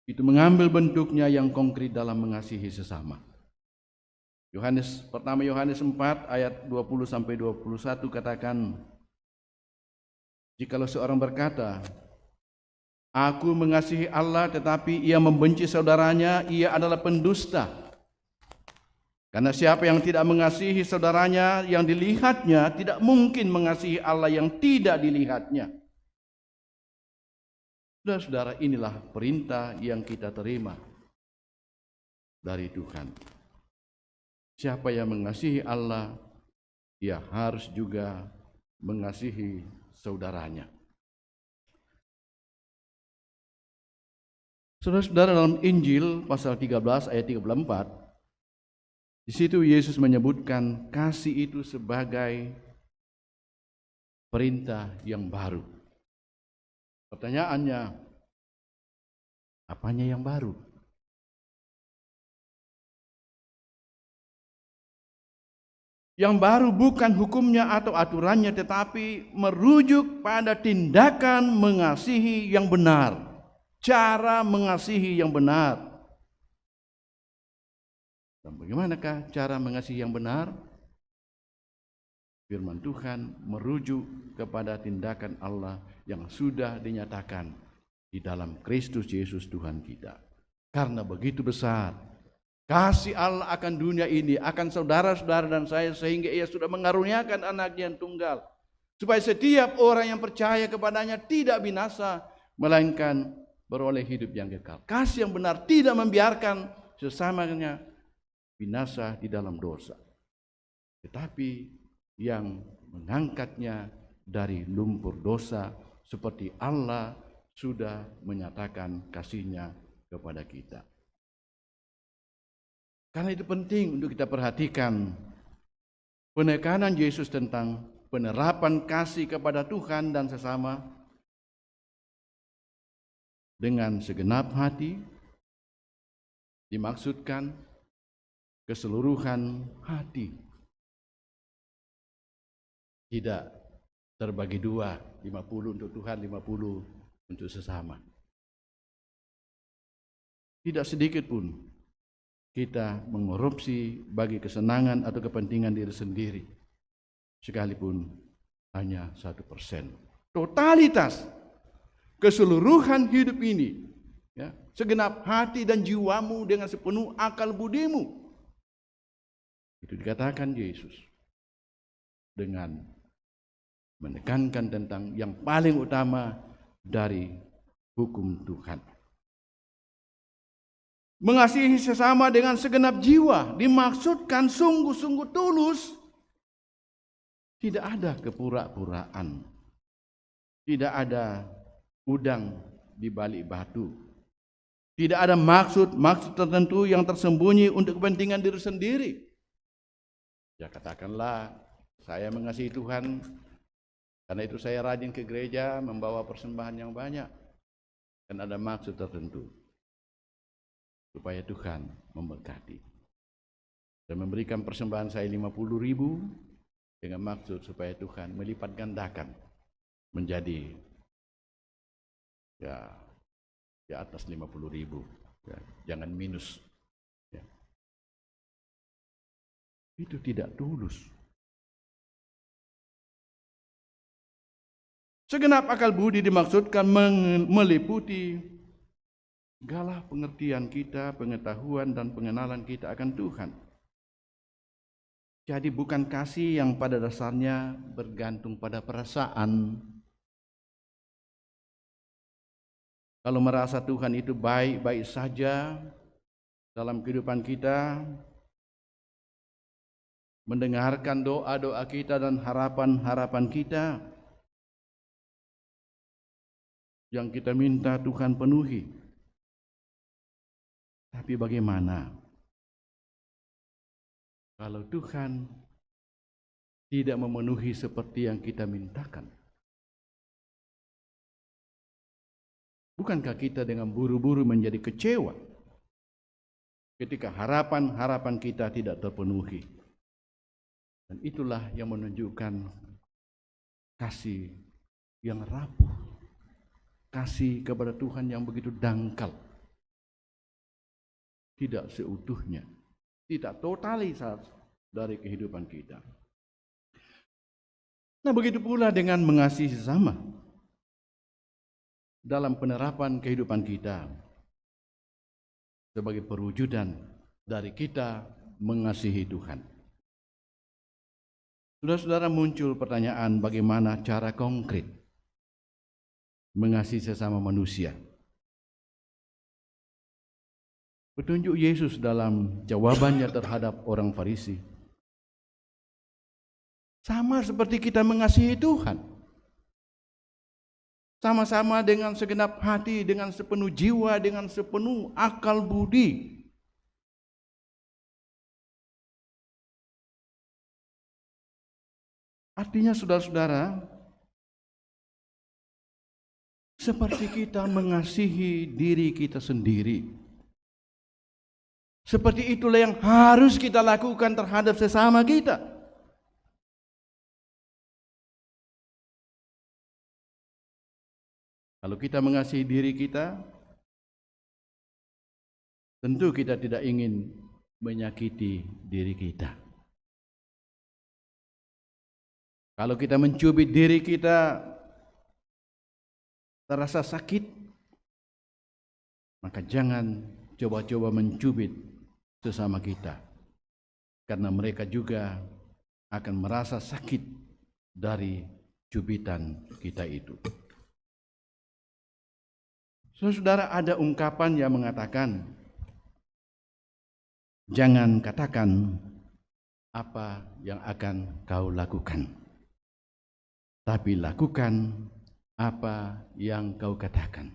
itu mengambil bentuknya yang konkret dalam mengasihi sesama. Pertama Yohanes 4 ayat 20 sampai 21 katakan, jikalau seorang berkata, aku mengasihi Allah tetapi ia membenci saudaranya, ia adalah pendusta. Karena siapa yang tidak mengasihi saudaranya yang dilihatnya, tidak mungkin mengasihi Allah yang tidak dilihatnya. Saudara-saudara, inilah perintah yang kita terima dari Tuhan. Siapa yang mengasihi Allah, ia harus juga mengasihi saudaranya. Saudara-saudara, dalam Injil pasal 13 ayat 34, di situ Yesus menyebutkan kasih itu sebagai perintah yang baru. Pertanyaannya, apanya yang baru? Yang baru bukan hukumnya atau aturannya, tetapi merujuk pada tindakan mengasihi yang benar, cara mengasihi yang benar. Dan bagaimanakah cara mengasihi yang benar? Firman Tuhan merujuk kepada tindakan Allah yang sudah dinyatakan di dalam Kristus Yesus Tuhan kita. Karena begitu besar kasih Allah akan dunia ini, akan saudara-saudara dan saya, sehingga ia sudah mengaruniakan anaknya yang tunggal, supaya setiap orang yang percaya kepadanya tidak binasa, melainkan beroleh hidup yang kekal. Kasih yang benar tidak membiarkan sesamanya binasa di dalam dosa, tetapi yang mengangkatnya dari lumpur dosa, seperti Allah sudah menyatakan kasih-Nya kepada kita. Karena itu penting untuk kita perhatikan penekanan Yesus tentang penerapan kasih kepada Tuhan dan sesama dengan segenap hati, dimaksudkan keseluruhan hati. Tidak terbagi dua, 50 untuk Tuhan, 50 untuk sesama. Tidak sedikit pun kita mengorupsi bagi kesenangan atau kepentingan diri sendiri, sekalipun hanya 1%. Totalitas keseluruhan hidup ini, ya, segenap hati dan jiwamu dengan sepenuh akal budimu, itu dikatakan Yesus dengan menekankan tentang yang paling utama dari hukum Tuhan. Mengasihi sesama dengan segenap jiwa dimaksudkan sungguh-sungguh tulus. Tidak ada kepura-puraan. Tidak ada udang di balik batu. Tidak ada maksud tertentu yang tersembunyi untuk kepentingan diri sendiri. Ya, katakanlah, saya mengasihi Tuhan, karena itu saya rajin ke gereja membawa persembahan yang banyak. Dan ada maksud tertentu supaya Tuhan memberkati. Dan memberikan persembahan saya 50.000 dengan maksud supaya Tuhan melipat gandakan menjadi ya di atas 50.000. Ya, jangan minus. Ya. Itu tidak tulus. Segenap akal budi dimaksudkan meliputi segala pengertian kita, pengetahuan dan pengenalan kita akan Tuhan. Jadi bukan kasih yang pada dasarnya bergantung pada perasaan. Kalau merasa Tuhan itu baik-baik saja dalam kehidupan kita, mendengarkan doa-doa kita dan harapan-harapan kita, yang kita minta Tuhan penuhi. Tapi bagaimana kalau Tuhan tidak memenuhi seperti yang kita mintakan? Bukankah kita dengan buru-buru menjadi kecewa ketika harapan-harapan kita tidak terpenuhi? Dan itulah yang menunjukkan kasih yang rapuh, kasih kepada Tuhan yang begitu dangkal. Tidak seutuhnya, tidak totalitas dari kehidupan kita. Nah, begitu pula dengan mengasihi sesama dalam penerapan kehidupan kita sebagai perwujudan dari kita mengasihi Tuhan. Saudara-saudara, muncul pertanyaan bagaimana cara konkret mengasihi sesama manusia. Petunjuk Yesus dalam jawabannya terhadap orang Farisi sama seperti kita mengasihi Tuhan. Sama-sama dengan segenap hati, dengan sepenuh jiwa, dengan sepenuh akal budi. Artinya saudara-saudara, seperti kita mengasihi diri kita sendiri, seperti itulah yang harus kita lakukan terhadap sesama kita. Kalau kita mengasihi diri kita, tentu kita tidak ingin menyakiti diri kita. Kalau kita mencubit diri kita terasa sakit, maka jangan coba-coba mencubit sesama kita, karena mereka juga akan merasa sakit dari cubitan kita itu. Saudara, ada ungkapan yang mengatakan, jangan katakan apa yang akan kau lakukan, tapi lakukan apa yang kau katakan.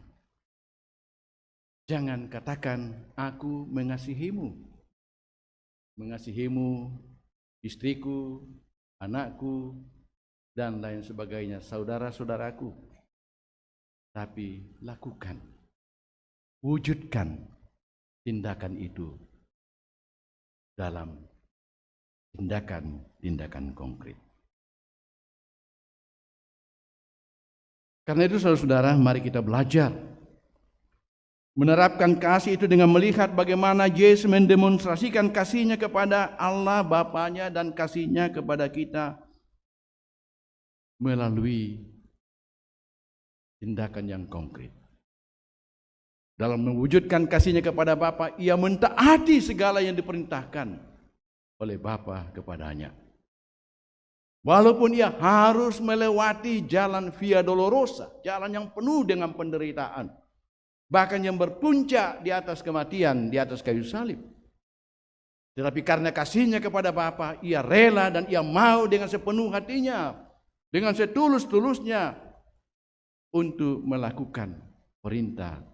Jangan katakan aku mengasihimu, istriku, anakku, dan lain sebagainya, saudara-saudaraku. Tapi lakukan, wujudkan tindakan itu dalam tindakan konkret. Karena itu saudara-saudara, mari kita belajar menerapkan kasih itu dengan melihat bagaimana Yesus mendemonstrasikan kasihnya kepada Allah Bapanya dan kasihnya kepada kita melalui tindakan yang konkret. Dalam mewujudkan kasihnya kepada Bapa, ia mentaati segala yang diperintahkan oleh Bapa kepadanya. Walaupun ia harus melewati jalan Via Dolorosa, jalan yang penuh dengan penderitaan, bahkan yang berpuncak di atas kematian, di atas kayu salib. Tetapi karena kasihnya kepada Bapa, ia rela dan ia mau dengan sepenuh hatinya, dengan setulus-tulusnya untuk melakukan perintah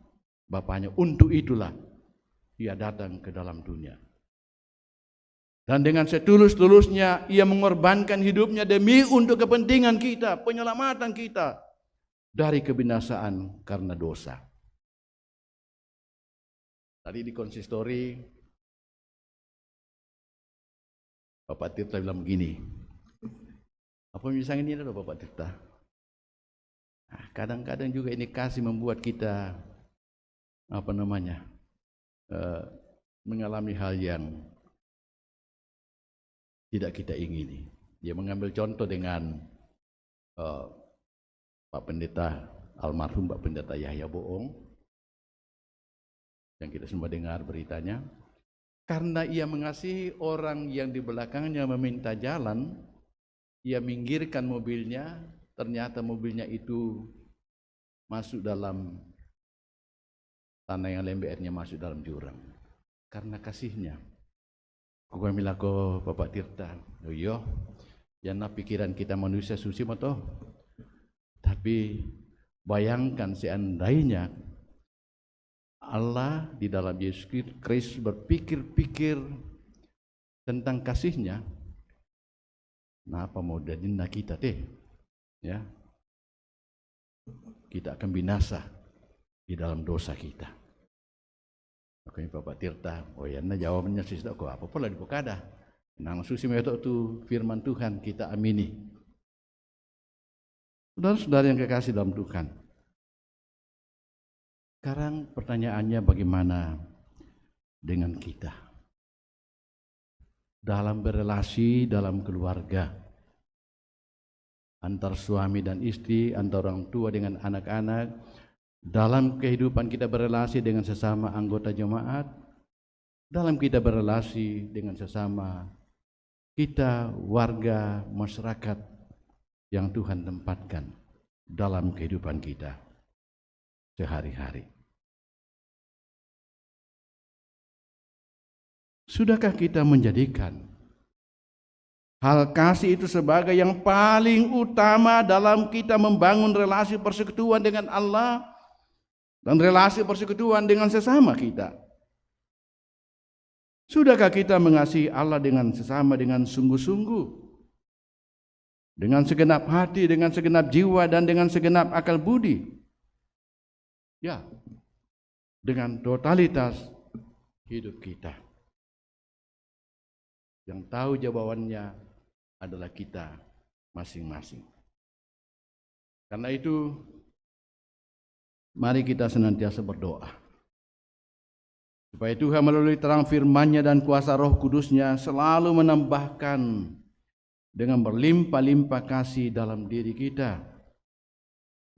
Bapanya. Untuk itulah ia datang ke dalam dunia. Dan dengan setulus-tulusnya ia mengorbankan hidupnya demi untuk kepentingan kita, penyelamatan kita dari kebinasaan karena dosa. Tadi di konsistori Bapak Tirta bilang begini, apa misalnya ini adalah Bapak Tirta? Kadang-kadang juga ini kasih membuat kita mengalami hal yang tidak kita ingini. Dia mengambil contoh dengan Pak Pendeta almarhum Pak Pendeta Yahya Boong yang kita semua dengar beritanya. Karena ia mengasihi orang yang di belakangnya meminta jalan, ia minggirkan mobilnya. Ternyata mobilnya itu masuk dalam tanah yang lembernya, masuk dalam jurang. Karena kasihnya. Aku bilang ke Bapak Tirta, oh iya, jangan pikiran kita manusia suci moto. Tapi bayangkan seandainya Allah di dalam Yesus Kristus berpikir-pikir tentang kasihnya, nah apa mau dadina kita teh, ya, kita akan binasa di dalam dosa kita. Oke, Bapak Tirta, oh ya, nah jawabannya sih kok apa pula di pokada. Nang susi metok tu firman Tuhan kita amini. Saudara-saudara yang kekasih dalam Tuhan. Sekarang pertanyaannya bagaimana dengan kita? Dalam berelasi dalam keluarga, antar suami dan istri, antar orang tua dengan anak-anak, dalam kehidupan kita berelasi dengan sesama anggota jemaat, dalam kita berelasi dengan sesama kita warga masyarakat yang Tuhan tempatkan dalam kehidupan kita sehari-hari. Sudahkah kita menjadikan hal kasih itu sebagai yang paling utama dalam kita membangun relasi persekutuan dengan Allah dan relasi persekutuan dengan sesama kita? Sudahkah kita mengasihi Allah dengan sesama dengan sungguh-sungguh, dengan segenap hati, dengan segenap jiwa, dan dengan segenap akal budi? Ya, dengan totalitas hidup kita. Yang tahu jawabannya adalah kita masing-masing. Karena itu, mari kita senantiasa berdoa supaya Tuhan melalui terang firman-Nya dan kuasa Roh Kudus-Nya selalu menambahkan dengan berlimpah-limpah kasih dalam diri kita,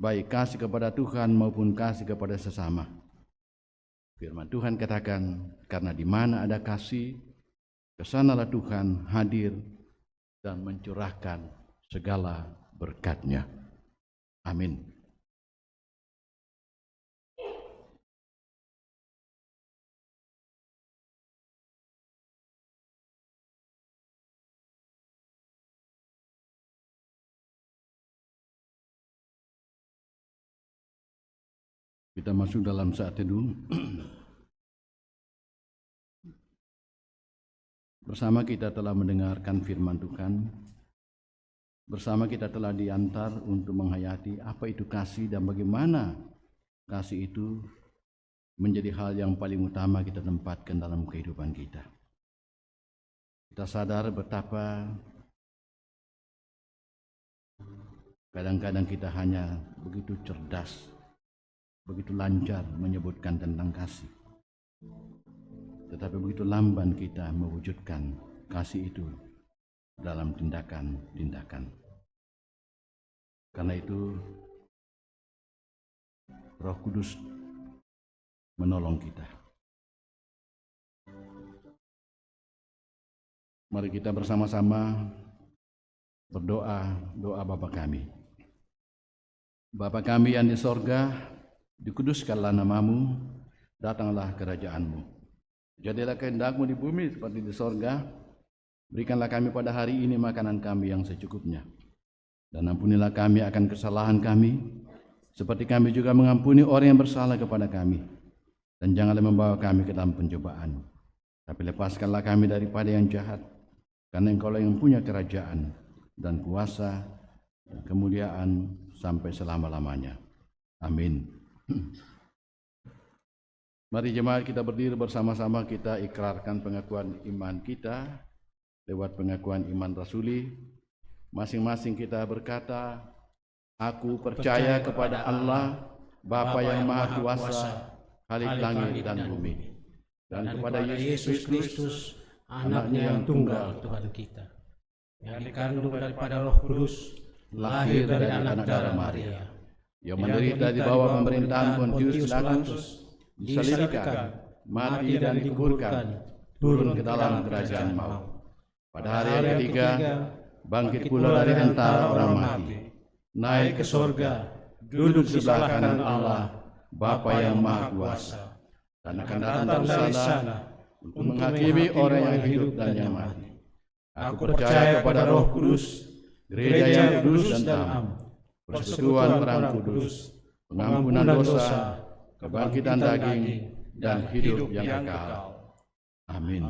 baik kasih kepada Tuhan maupun kasih kepada sesama. Firman Tuhan katakan, karena di mana ada kasih, kesanalah Tuhan hadir dan mencurahkan segala berkat-Nya. Amin. Kita masuk dalam saat teduh. Bersama kita telah mendengarkan firman Tuhan. Bersama kita telah diantar untuk menghayati apa itu kasih dan bagaimana kasih itu menjadi hal yang paling utama kita tempatkan dalam kehidupan kita. Kita sadar betapa kadang-kadang kita hanya begitu cerdas begitu lancar menyebutkan tentang kasih, tetapi begitu lamban kita mewujudkan kasih itu dalam tindakan-tindakan. Karena itu Roh Kudus menolong kita. Mari kita bersama-sama berdoa doa Bapa kami. Bapa kami yang di sorga, dikuduskanlah namamu, datanglah kerajaanmu. Jadilah kehendak-Mu di bumi seperti di sorga. Berikanlah kami pada hari ini makanan kami yang secukupnya. Dan ampunilah kami akan kesalahan kami, seperti kami juga mengampuni orang yang bersalah kepada kami. Dan janganlah membawa kami ke dalam pencobaan, tapi lepaskanlah kami daripada yang jahat. Karena Engkaulah yang punya kerajaan dan kuasa dan kemuliaan sampai selama-lamanya. Amin. Mari jemaat kita berdiri bersama-sama, kita ikrarkan pengakuan iman kita lewat pengakuan iman rasuli. Masing-masing kita berkata, aku percaya kepada Allah, Bapa yang Maha Kuasa, Khalik langit dan bumi, dan kepada Yesus Kristus, Anaknya yang tunggal Tuhan kita, yang dikandung daripada Roh Kudus, lahir dari anak darah Maria, yang menderita di bawah pemerintahan Pontius Pilatus, disalibkan, mati dan dikuburkan, turun ke dalam kerajaan maut. Pada hari yang ketiga, bangkit pula dari antara orang mati, naik ke sorga, duduk sebelah kanan Allah, Bapa yang Maha Kuasa, dan akan datang dari sana untuk menghakimi orang yang hidup dan yang mati. Aku percaya kepada Roh Kudus, gereja yang kudus dan am, persekutuan orang kudus, pengampunan dosa, kebangkitan daging, dan hidup yang kekal. Amin.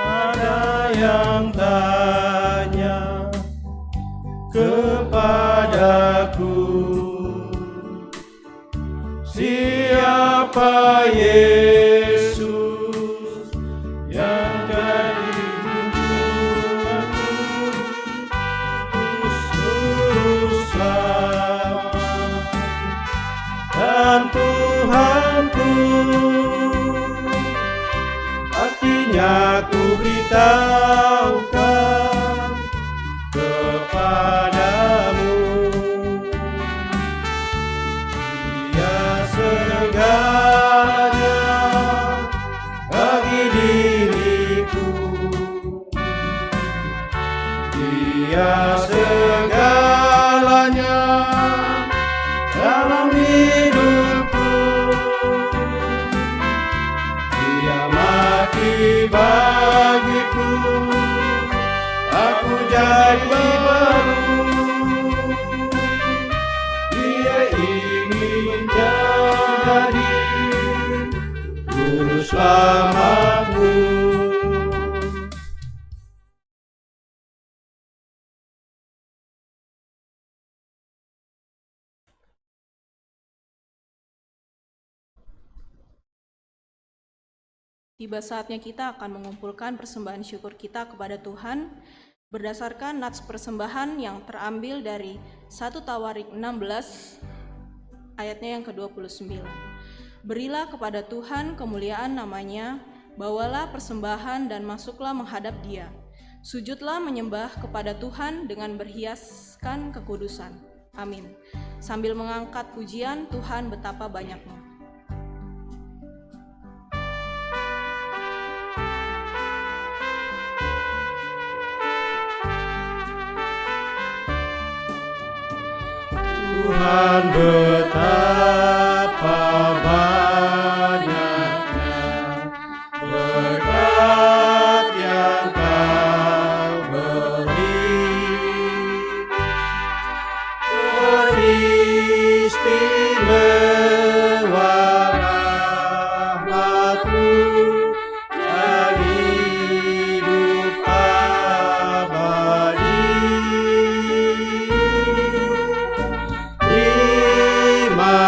Ada yang tanya kepadaku, siapa Yesus yang jadi junjunganku, Juru Selamat dan Tuhanku. Artinya ku beritahukan kepadamu, Dia segalanya bagi diriku, Dia segalanya dalam hidupku. Dia mati bagiku, aku jadi baru. Dia ingin jadi Juru Selamatmu. Tiba saatnya kita akan mengumpulkan persembahan syukur kita kepada Tuhan berdasarkan nats persembahan yang terambil dari 1 Tawarik 16 ayatnya yang ke-29. Berilah kepada Tuhan kemuliaan namanya, bawalah persembahan dan masuklah menghadap Dia. Sujudlah menyembah kepada Tuhan dengan berhiaskan kekudusan. Amin. Sambil mengangkat pujian, Tuhan betapa banyaknya. Tuhan betapa banyaknya berkat yang Kau beri, beristimewa rahmat-Mu dari hidup abadi. Terima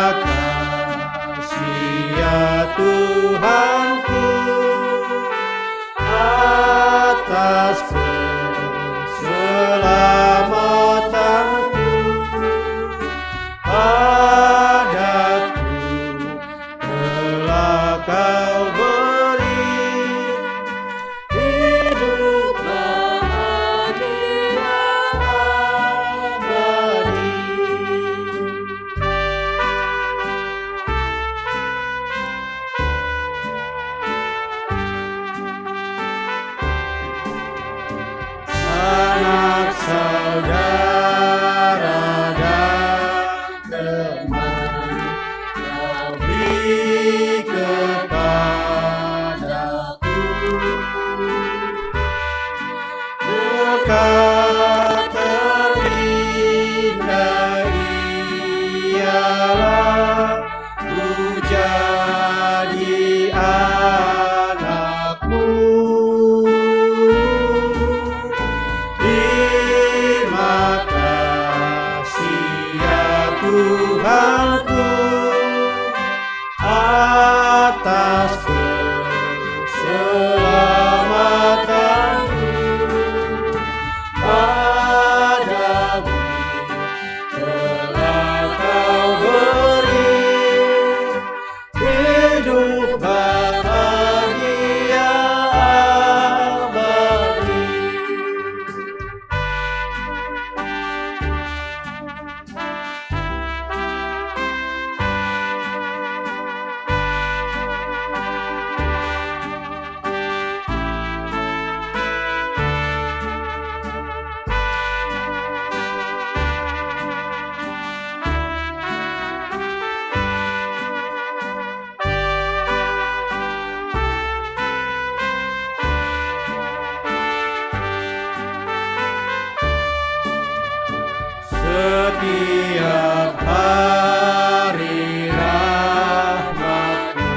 tiap hari rahmat-Mu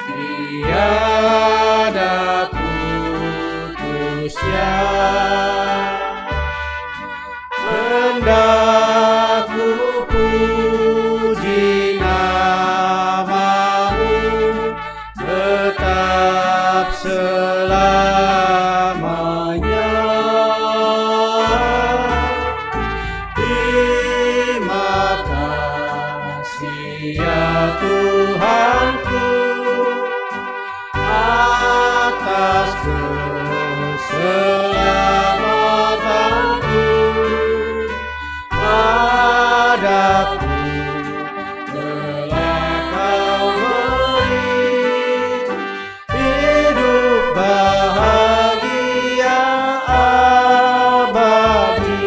tiada putusnya. Hendak ku puji nama-Mu tetap selamanya. Terima kasih ya Tuhanku atas keselamatanku. Padaku telah Kau beri hidup bahagia abadi.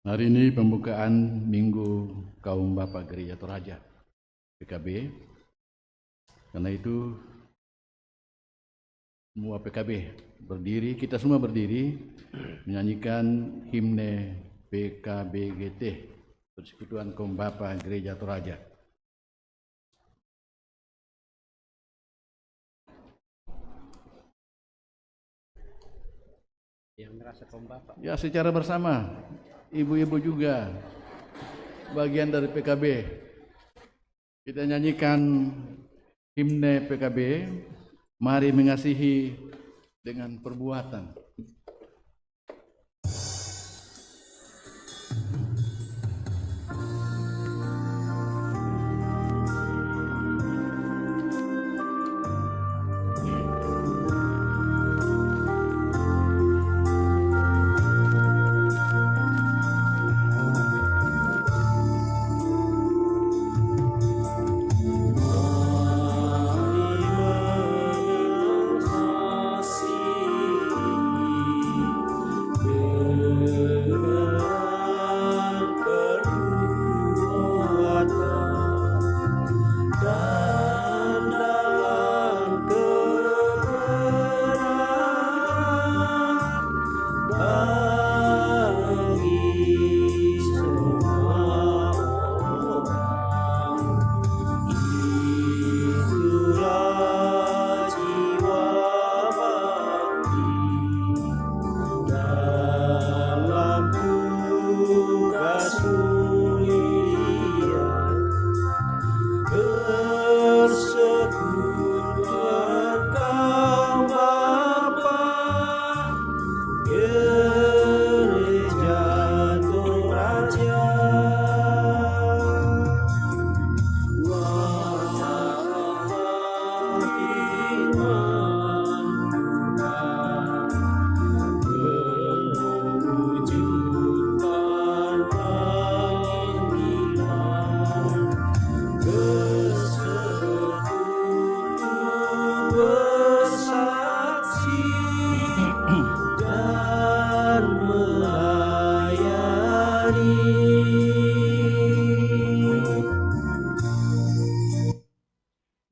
Hari ini pembukaan Minggu Kaum Bapa Gereja Toraja PKB. Karena itu semua PKB berdiri, kita semua berdiri menyanyikan himne PKBGT, Persekutuan Kaum Bapa Gereja Toraja. Yang merasa kaum bapak. Ya, secara bersama, ibu-ibu juga bagian dari PKB. Kita nyanyikan himne PKB, mari mengasihi dengan perbuatan.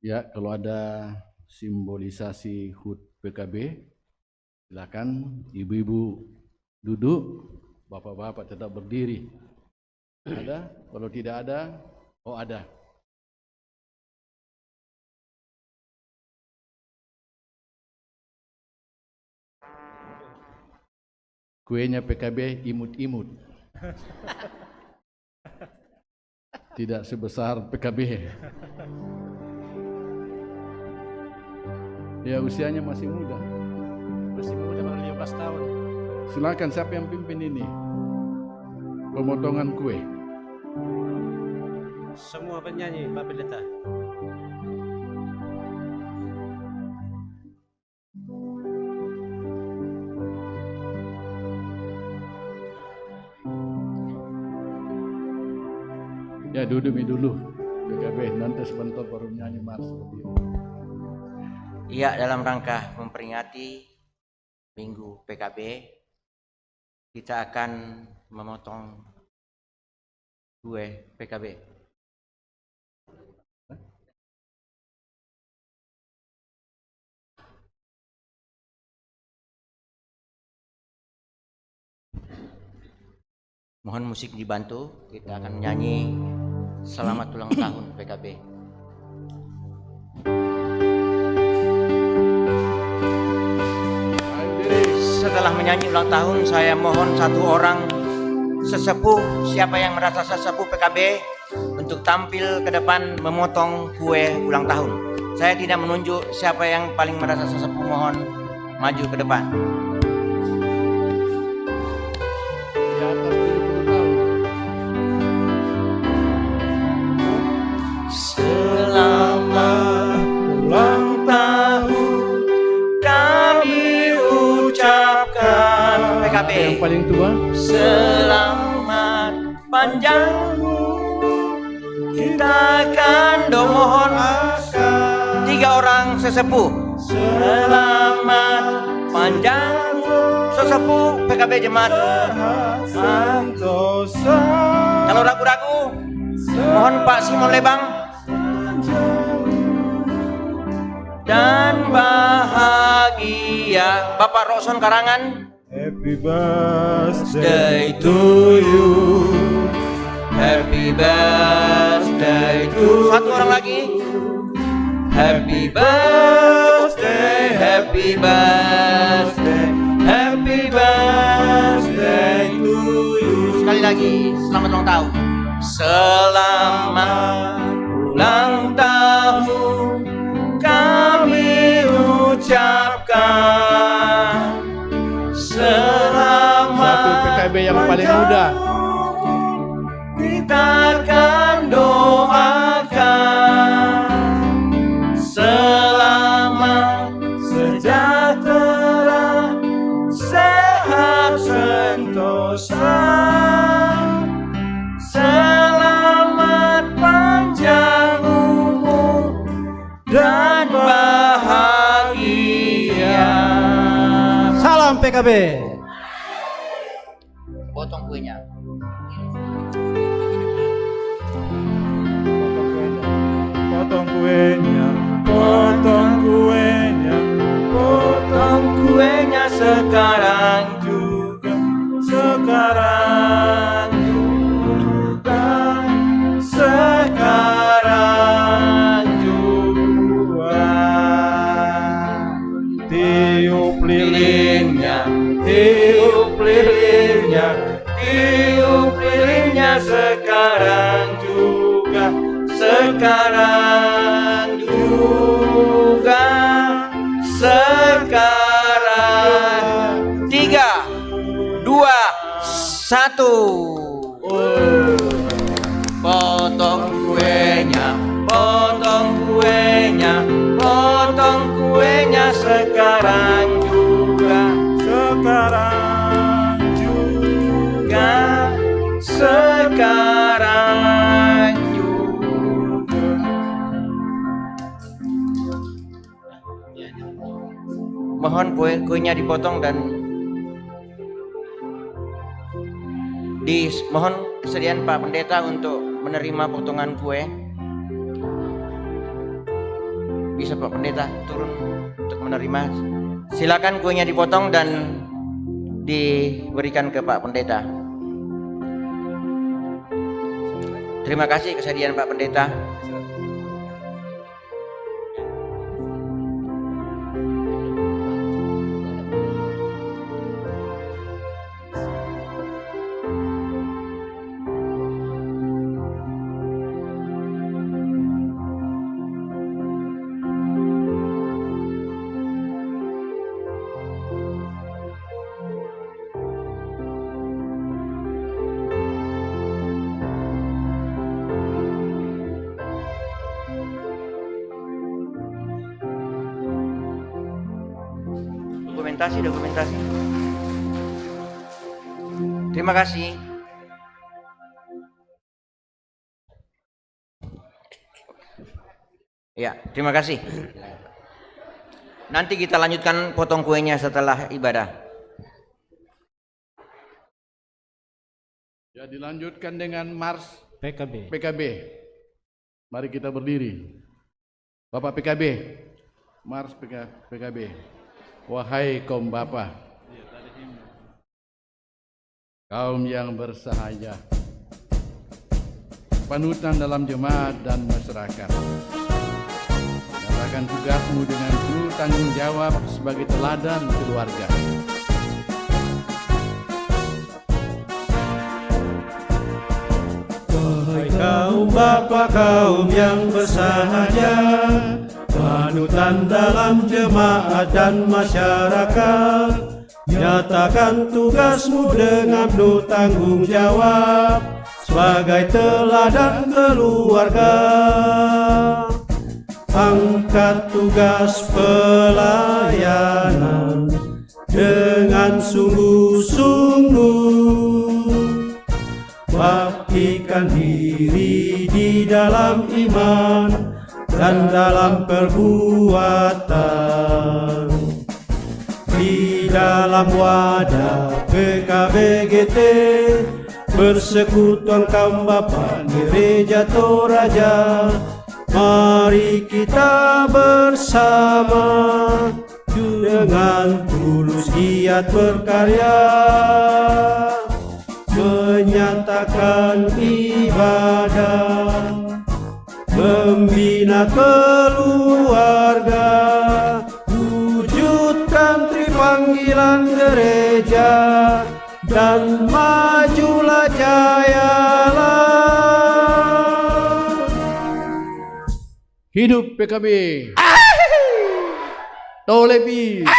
Ya, kalau ada simbolisasi HUT PKB, silakan ibu-ibu duduk, Bapak-bapak tetap berdiri. Ada? Kalau tidak ada, oh ada. Kuenya PKB imut-imut. Tidak sebesar PKB. Ya, usianya masih muda. Masih muda, baru 15 tahun. Silakan, siapa yang pimpin ini? Pemotongan kue. Semua penyanyi, Pak Pendeta. Ya, duduk dulu. PKB, nanti sebentar baru nyanyi mars. Iya, dalam rangka memperingati Minggu PKB, kita akan memotong kue PKB. Mohon musik dibantu, kita akan menyanyi Selamat Ulang Tahun PKB. Setelah menyanyi ulang tahun, saya mohon satu orang sesepuh, siapa yang merasa sesepuh PKB, untuk tampil ke depan memotong kue ulang tahun. Saya tidak menunjuk siapa yang paling merasa sesepuh, mohon maju ke depan. Selamat ulang tahun kami ucapkan. PKB. Yang paling tua? Selamat panjang kita akan mohon 3 orang sesepuh. Selamat panjang sesepuh PKB Jemaat. Santosa. Kalau ragu-ragu, mohon Pak Simon Lebang dan bahagia Bapak Rokson Karangan. Happy birthday to you. Happy birthday to. Satu orang lagi. Happy birthday, happy birthday, happy birthday to you. Sekali lagi, selamat ulang tahun. Selamat ulang tahun kami ucapkan. Selamat Satu PKB yang paling muda. kita akan doakan. Selamat sejahtera, sehat sentosa. Selamat panjang umur dan bahagia. Salam PKB. Potong kuenya. Potong kuenya, potong kuenya, Potong kuenya sekarang juga, sekarang juga, sekarang juga. Tiup lilinnya, tiup lilinnya, tiup lilinnya sekarang juga, sekarang juga, sekarang. 3, 2, 1. Potong kuenya, potong kuenya, potong kuenya sekarang juga, sekarang juga, sekarang juga. Mohon kuenya dipotong dan mohon kesediaan Pak Pendeta untuk menerima potongan kue. Bisa Pak Pendeta turun untuk menerima. Silakan kuenya dipotong dan diberikan ke Pak Pendeta. Terima kasih kesediaan Pak Pendeta. Dokumentasi. Terima kasih. Ya, terima kasih. Nanti kita lanjutkan potong kuenya setelah ibadah. Ya, dilanjutkan dengan Mars PKB. PKB. Mari kita berdiri. Bapak PKB, Mars PKB. Wahai kaum Bapa, kaum yang bersahaja, panutan dalam jemaat dan masyarakat, lakukan tugasmu dengan penuh tanggung jawab sebagai teladan keluarga. Wahai kaum Bapa, kaum yang bersahaja, panutan dalam jemaat dan masyarakat, nyatakan tugasmu dengan penuh tanggung jawab sebagai teladan keluarga. Angkat tugas pelayanan dengan sungguh-sungguh, baktikan diri di dalam iman dan dalam perbuatan. Di dalam wadah PKBGT, persekutuan kaum Bapa Gereja Toraja, mari kita bersama dengan tulus giat berkarya, menyatakan ibadah, membina keluarga, wujudkan tripanggilan gereja, dan majulah jayalah. Hidup PKB. Tolebi.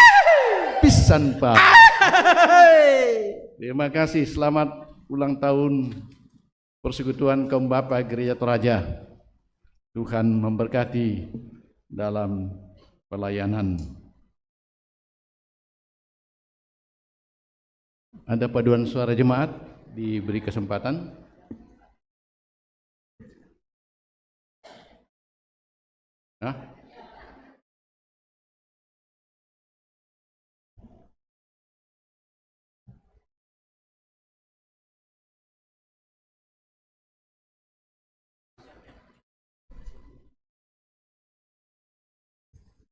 Pisan Pak. Terima kasih, selamat ulang tahun Persekutuan Kaum Bapa Gereja Toraja. Tuhan memberkati dalam pelayanan. Ada paduan suara jemaat, diberi kesempatan. Hah?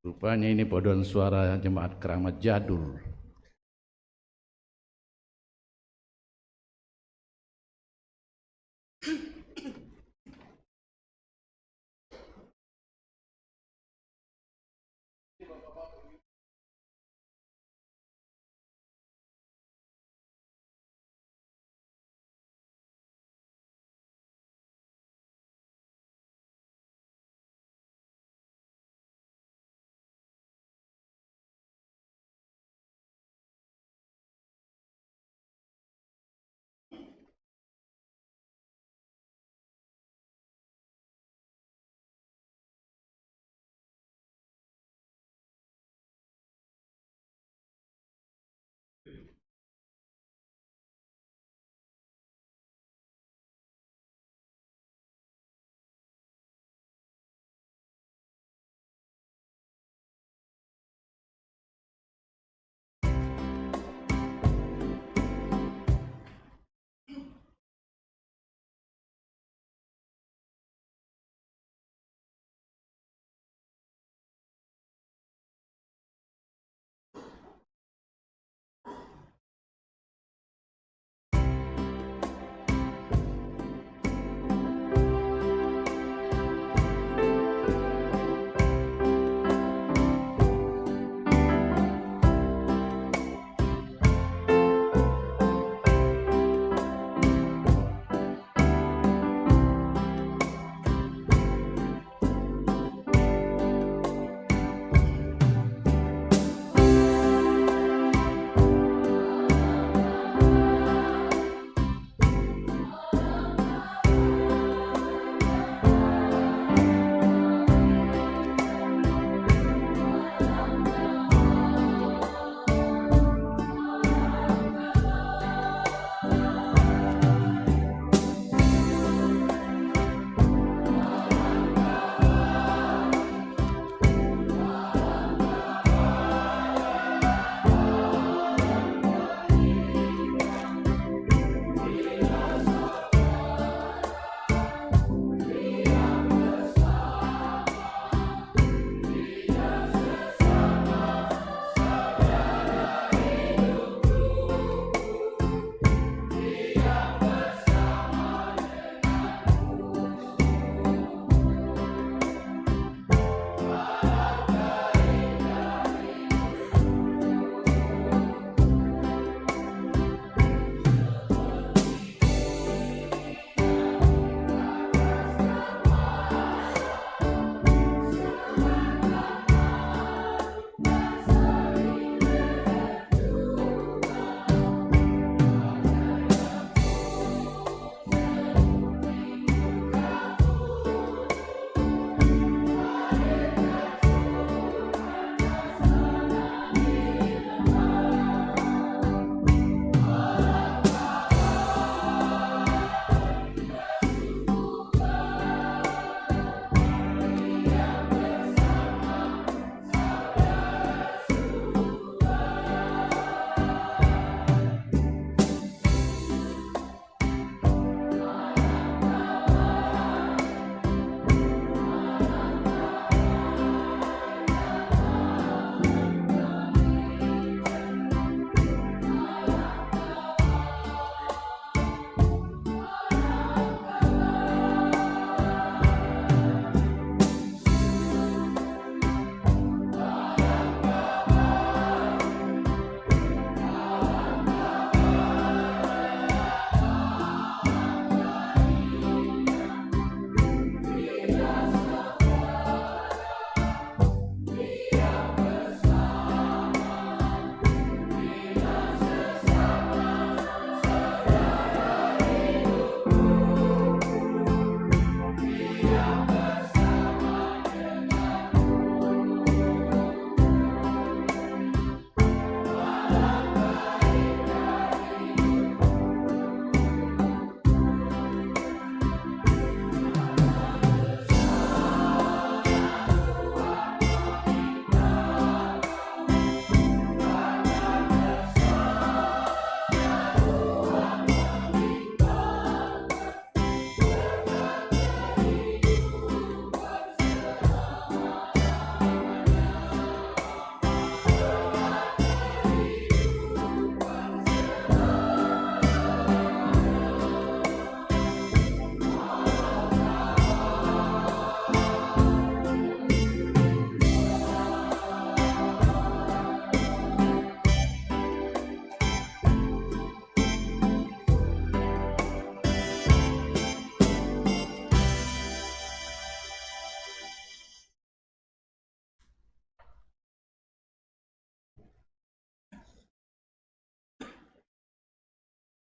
Rupanya ini paduan suara jemaat Keramat Jadul.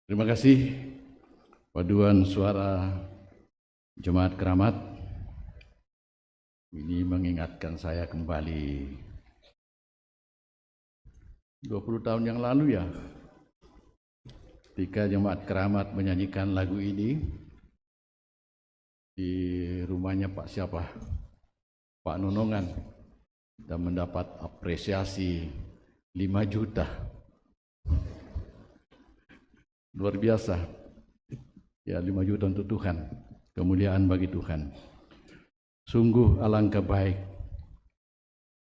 Terima kasih paduan suara Jemaat Keramat. Ini mengingatkan saya kembali 20 tahun yang lalu ya, ketika Jemaat Keramat menyanyikan lagu ini di rumahnya Pak siapa? Pak Nonongan, dan mendapat apresiasi 5 juta. Luar biasa. Ya, 5 juta untuk Tuhan. Kemuliaan bagi Tuhan. Sungguh alangkah baik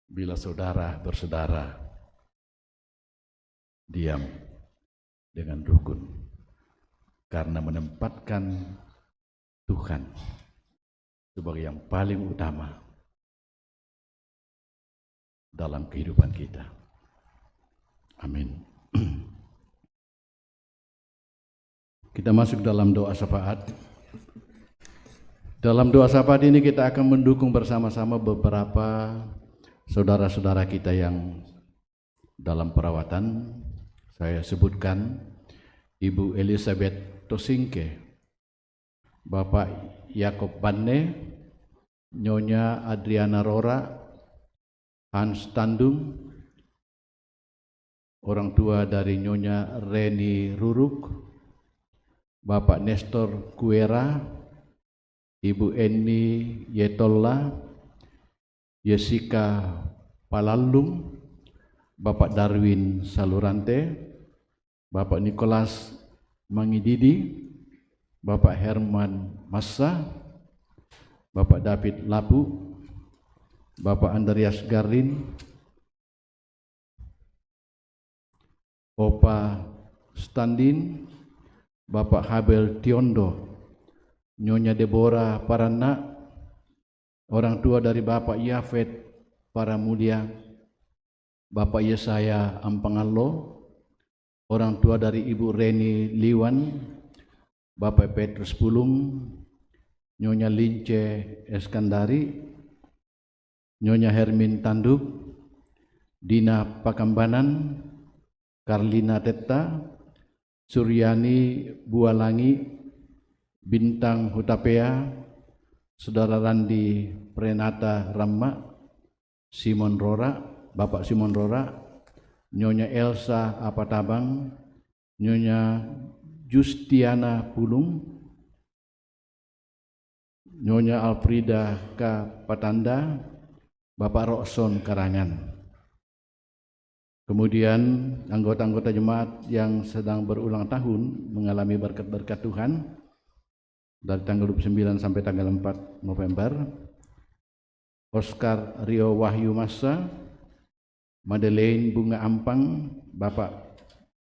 bila saudara bersaudara diam dengan rukun, karena menempatkan Tuhan sebagai yang paling utama dalam kehidupan kita. Amin. Kita masuk dalam doa syafaat. Dalam doa syafaat ini kita akan mendukung bersama-sama beberapa saudara-saudara kita yang dalam perawatan. Saya sebutkan Ibu Elizabeth Tosingke, Bapak Yakob Banne, Nyonya Adriana Rora, Hans Tandung, orang tua dari Nyonya Reni Ruruk, Bapak Nestor Kuera, Ibu Eni Yetolla, Jessica Palalung, Bapak Darwin Salurante, Bapak Nicholas Mangididi, Bapak Herman Massa, Bapak David Labu, Bapak Andreas Garin, Opa Standin, Bapak Habel Tiondo, Nyonya Deborah Parana, orang tua dari Bapak Yafet Paramulia, Bapak Yesaya Ampangallo, orang tua dari Ibu Reni Liwan, Bapak Petrus Pulung, Nyonya Lince Eskandari, Nyonya Hermin Tanduk, Dina Pakambanan, Karlina Tetta, Suryani Bualangi, Bintang Hutapea, Saudara Randi Prenata Ramma, Simon Rora, Bapak Simon Rora, Nyonya Elsa Apatabang, Nyonya Justiana Pulung, Nyonya Alfrida K. Patanda, Bapak Rokson Karangan. Kemudian anggota-anggota jemaat yang sedang berulang tahun mengalami berkat-berkat Tuhan dari tanggal 29 sampai tanggal 4 November. Oscar Rio Wahyu Massa, Madeleine Bunga Ampang, Bapak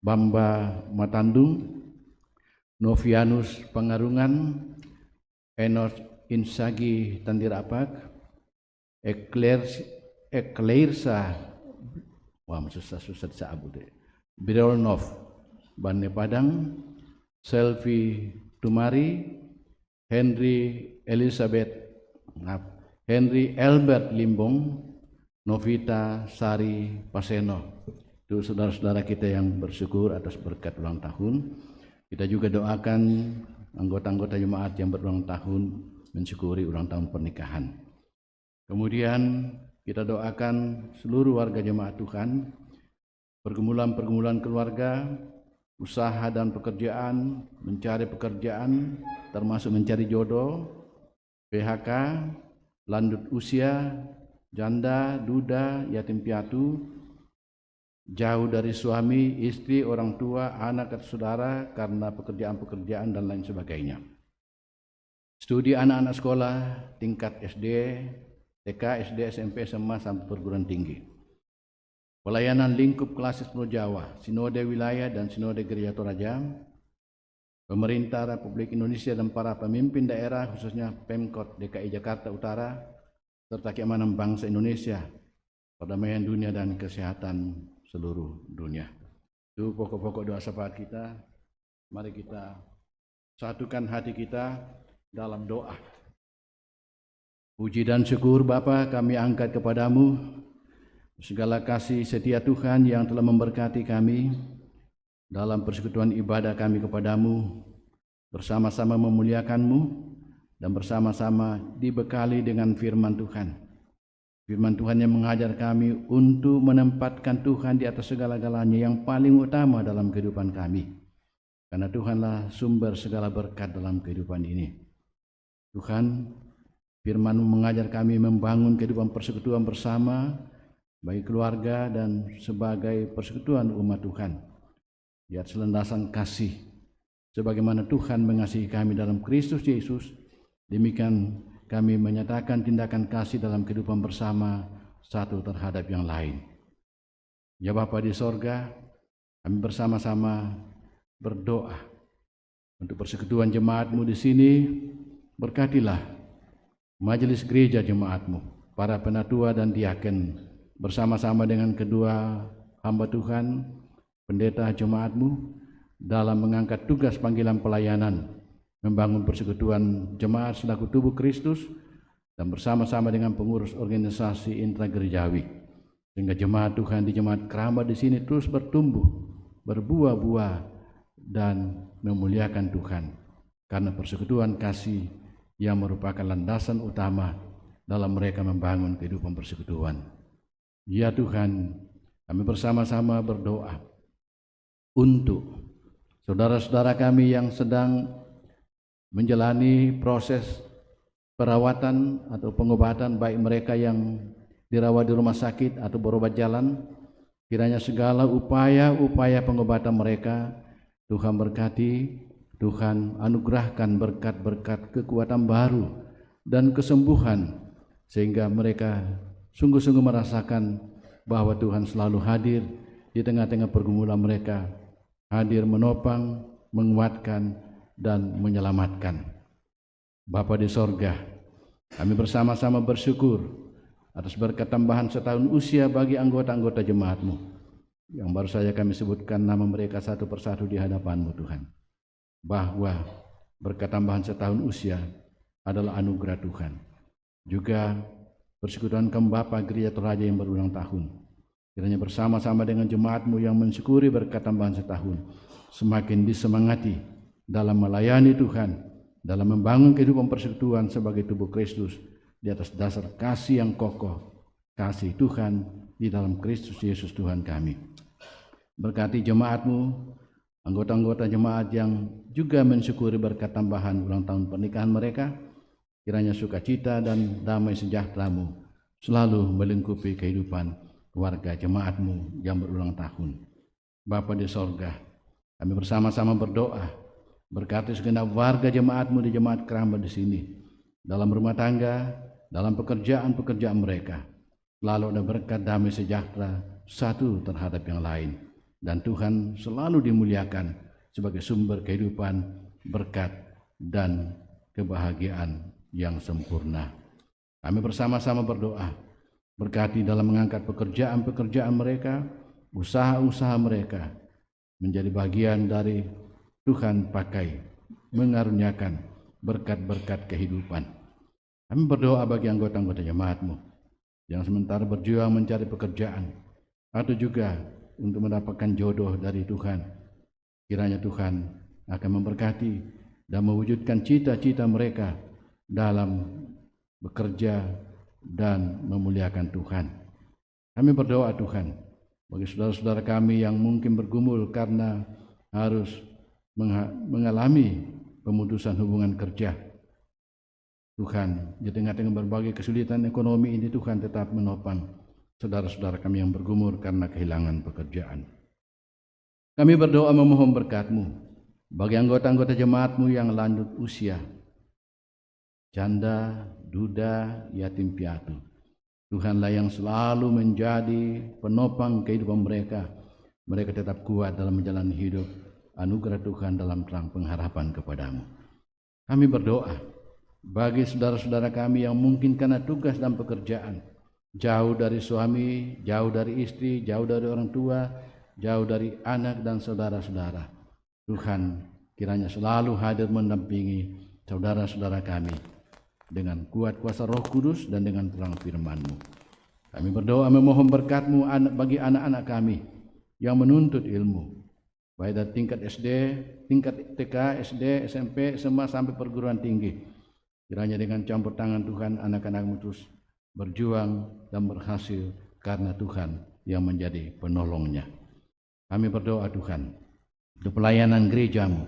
Bamba Matandung, Novianus Pangarungan, Enos Insagi Tandirapak, Ekleirsa, wah susah disebut deh, Birolnov Bane Padang, Selvi Tumari, Henry Albert Limbong, Novita Sari Paseno. Itu saudara-saudara kita yang bersyukur atas berkat ulang tahun. Kita juga doakan anggota-anggota jemaat yang berulang tahun mensyukuri ulang tahun pernikahan. Kemudian kita doakan seluruh warga jemaat Tuhan, pergumulan-pergumulan keluarga, usaha dan pekerjaan, mencari pekerjaan, termasuk mencari jodoh, PHK, lanjut usia, janda, duda, yatim piatu, jauh dari suami, istri, orang tua, anak atau saudara karena pekerjaan-pekerjaan dan lain sebagainya. Studi anak-anak sekolah tingkat SD, TK, SD, SMP, SMA sampai perguruan tinggi. Pelayanan lingkup klasis Pulau Jawa, Sinode Wilayah dan Sinode Gereja Toraja, pemerintah Republik Indonesia dan para pemimpin daerah khususnya Pemkot DKI Jakarta Utara serta keamanan bangsa Indonesia, perdamaian dunia dan kesehatan seluruh dunia. Itu pokok-pokok doa syafaat kita. Mari kita satukan hati kita dalam doa. Puji dan syukur Bapa kami angkat kepadamu, segala kasih setia Tuhan yang telah memberkati kami, dalam persekutuan ibadah kami kepadamu, bersama-sama memuliakan-Mu, dan bersama-sama dibekali dengan firman Tuhan. Firman Tuhan yang mengajar kami untuk menempatkan Tuhan di atas segala-galanya yang paling utama dalam kehidupan kami. Karena Tuhanlah sumber segala berkat dalam kehidupan ini. Tuhan, firman-Mu mengajar kami membangun kehidupan persekutuan bersama, bagi keluarga dan sebagai persekutuan umat Tuhan. Di atas landasan kasih, sebagaimana Tuhan mengasihi kami dalam Kristus Yesus, demikian kami menyatakan tindakan kasih dalam kehidupan bersama satu terhadap yang lain. Ya Bapa di sorga, kami bersama-sama berdoa untuk persekutuan jemaat-Mu di sini. Berkatilah majelis gereja jemaat-Mu, para penatua dan diaken, bersama-sama dengan kedua hamba Tuhan, pendeta jemaat-Mu, dalam mengangkat tugas panggilan pelayanan, membangun persekutuan jemaat selaku tubuh Kristus, dan bersama-sama dengan pengurus organisasi intragerejawi, sehingga jemaat Tuhan di jemaat Keramat di sini terus bertumbuh, berbuah-buah, dan memuliakan Tuhan, karena persekutuan kasih yang merupakan landasan utama dalam mereka membangun kehidupan persekutuan. Ya Tuhan, kami bersama-sama berdoa untuk saudara-saudara kami yang sedang menjalani proses perawatan atau pengobatan, baik mereka yang dirawat di rumah sakit atau berobat jalan. Kiranya segala upaya-upaya pengobatan mereka Tuhan berkati, Tuhan anugerahkan berkat-berkat kekuatan baru dan kesembuhan, sehingga mereka sungguh-sungguh merasakan bahwa Tuhan selalu hadir di tengah-tengah pergumulan mereka, hadir menopang, menguatkan, dan menyelamatkan. Bapa di sorga, kami bersama-sama bersyukur atas berkat tambahan setahun usia bagi anggota-anggota jemaat-Mu, yang baru saja kami sebutkan nama mereka satu persatu di hadapan-Mu Tuhan, bahwa berkat tambahan setahun usia adalah anugerah Tuhan. Juga persekutuan kaum Bapa Gereja Toraja yang berulang tahun, kiranya bersama-sama dengan jemaat-Mu yang mensyukuri berkat tambahan setahun, semakin disemangati dalam melayani Tuhan, dalam membangun kehidupan persekutuan sebagai tubuh Kristus di atas dasar kasih yang kokoh, kasih Tuhan di dalam Kristus Yesus Tuhan kami. Berkati jemaat-Mu, anggota-anggota jemaat yang juga mensyukuri berkat tambahan ulang tahun pernikahan mereka, kiranya sukacita dan damai sejahtera-Mu selalu melingkupi kehidupan keluarga jemaat-Mu yang berulang tahun. Bapa di sorga, kami bersama-sama berdoa, berkati segenap warga jemaat-Mu di jemaat Keramat di sini, dalam rumah tangga, dalam pekerjaan-pekerjaan mereka, selalu ada berkat damai sejahtera satu terhadap yang lain. Dan Tuhan selalu dimuliakan sebagai sumber kehidupan, berkat, dan kebahagiaan yang sempurna. Kami bersama-sama berdoa, berkati dalam mengangkat pekerjaan-pekerjaan mereka, usaha-usaha mereka, menjadi bagian dari Tuhan pakai, mengaruniakan berkat-berkat kehidupan. Kami berdoa bagi anggota-anggota jemaat-Mu yang sementara berjuang mencari pekerjaan, atau juga untuk mendapatkan jodoh dari Tuhan. Kiranya Tuhan akan memberkati dan mewujudkan cita-cita mereka dalam bekerja dan memuliakan Tuhan. Kami berdoa Tuhan bagi saudara-saudara kami yang mungkin bergumul karena harus mengalami pemutusan hubungan kerja. Tuhan, di tengah-tengah berbagai kesulitan ekonomi ini, Tuhan tetap menopang saudara-saudara kami yang bergumul karena kehilangan pekerjaan. Kami berdoa memohon berkat-Mu bagi anggota-anggota jemaat-Mu yang lanjut usia, janda, duda, yatim piatu. Tuhanlah yang selalu menjadi penopang kehidupan mereka. Mereka tetap kuat dalam menjalani hidup. Anugerah Tuhan dalam terang pengharapan kepada-Mu. Kami berdoa bagi saudara-saudara kami yang mungkin karena tugas dan pekerjaan, jauh dari suami, jauh dari istri, jauh dari orang tua, jauh dari anak dan saudara-saudara. Tuhan kiranya selalu hadir mendampingi saudara-saudara kami dengan kuat kuasa Roh Kudus dan dengan terang firman-Mu. Kami berdoa memohon berkat-Mu bagi anak-anak kami yang menuntut ilmu, baik dari tingkat SD, tingkat TK, SD, SMP, SMA sampai perguruan tinggi. Kiranya dengan campur tangan Tuhan, anak-anakmu terus berjuang dan berhasil karena Tuhan yang menjadi penolongnya. Kami berdoa Tuhan, untuk pelayanan gerejamu,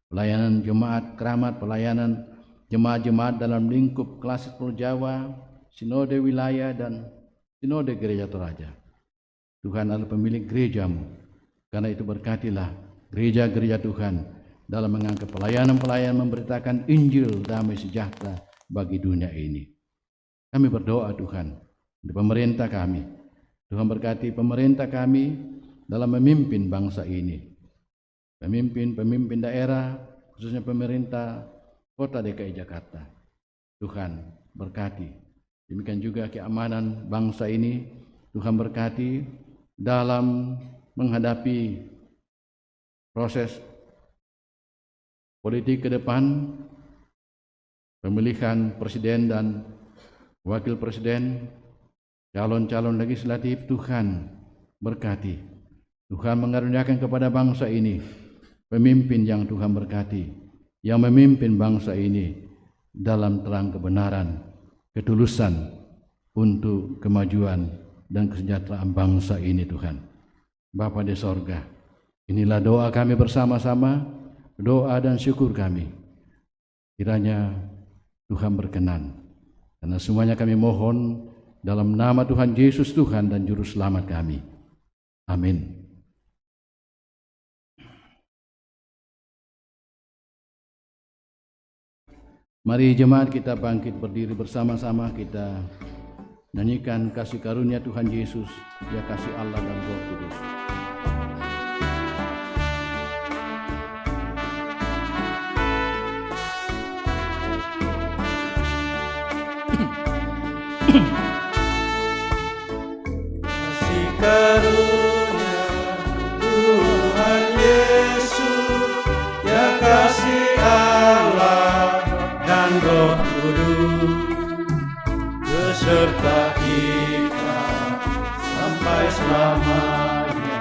pelayanan jemaat keramat, pelayanan jemaat-jemaat dalam lingkup Klasis Pulau Jawa, Sinode Wilayah, dan Sinode Gereja Toraja. Tuhan adalah pemilik gerejamu, karena itu berkatilah gereja-gereja Tuhan dalam mengangkat pelayanan-pelayanan memberitakan Injil damai sejahtera bagi dunia ini. Kami berdoa Tuhan untuk pemerintah kami. Tuhan berkati pemerintah kami dalam memimpin bangsa ini. Pemimpin daerah, khususnya pemerintah Kota DKI Jakarta. Tuhan berkati. Demikian juga keamanan bangsa ini. Tuhan berkati dalam menghadapi proses politik ke depan, pemilihan presiden dan wakil presiden, calon-calon legislatif. Tuhan berkati. Tuhan mengaruniakan kepada bangsa ini pemimpin yang Tuhan berkati, yang memimpin bangsa ini dalam terang kebenaran, ketulusan untuk kemajuan dan kesejahteraan bangsa ini Tuhan. Bapa di sorga, inilah doa kami bersama-sama, doa dan syukur kami. Kiranya Tuhan berkenan, karena semuanya kami mohon dalam nama Tuhan Yesus Tuhan dan Juru Selamat kami. Amin. Mari jemaat kita bangkit berdiri bersama-sama, kita nyanyikan kasih karunia Tuhan Yesus, ya kasih Allah dan Roh Kudus. Kasih karunia Tuhan Yesus, ya kasih Allah dan Roh Kudus beserta kita sampai selamanya.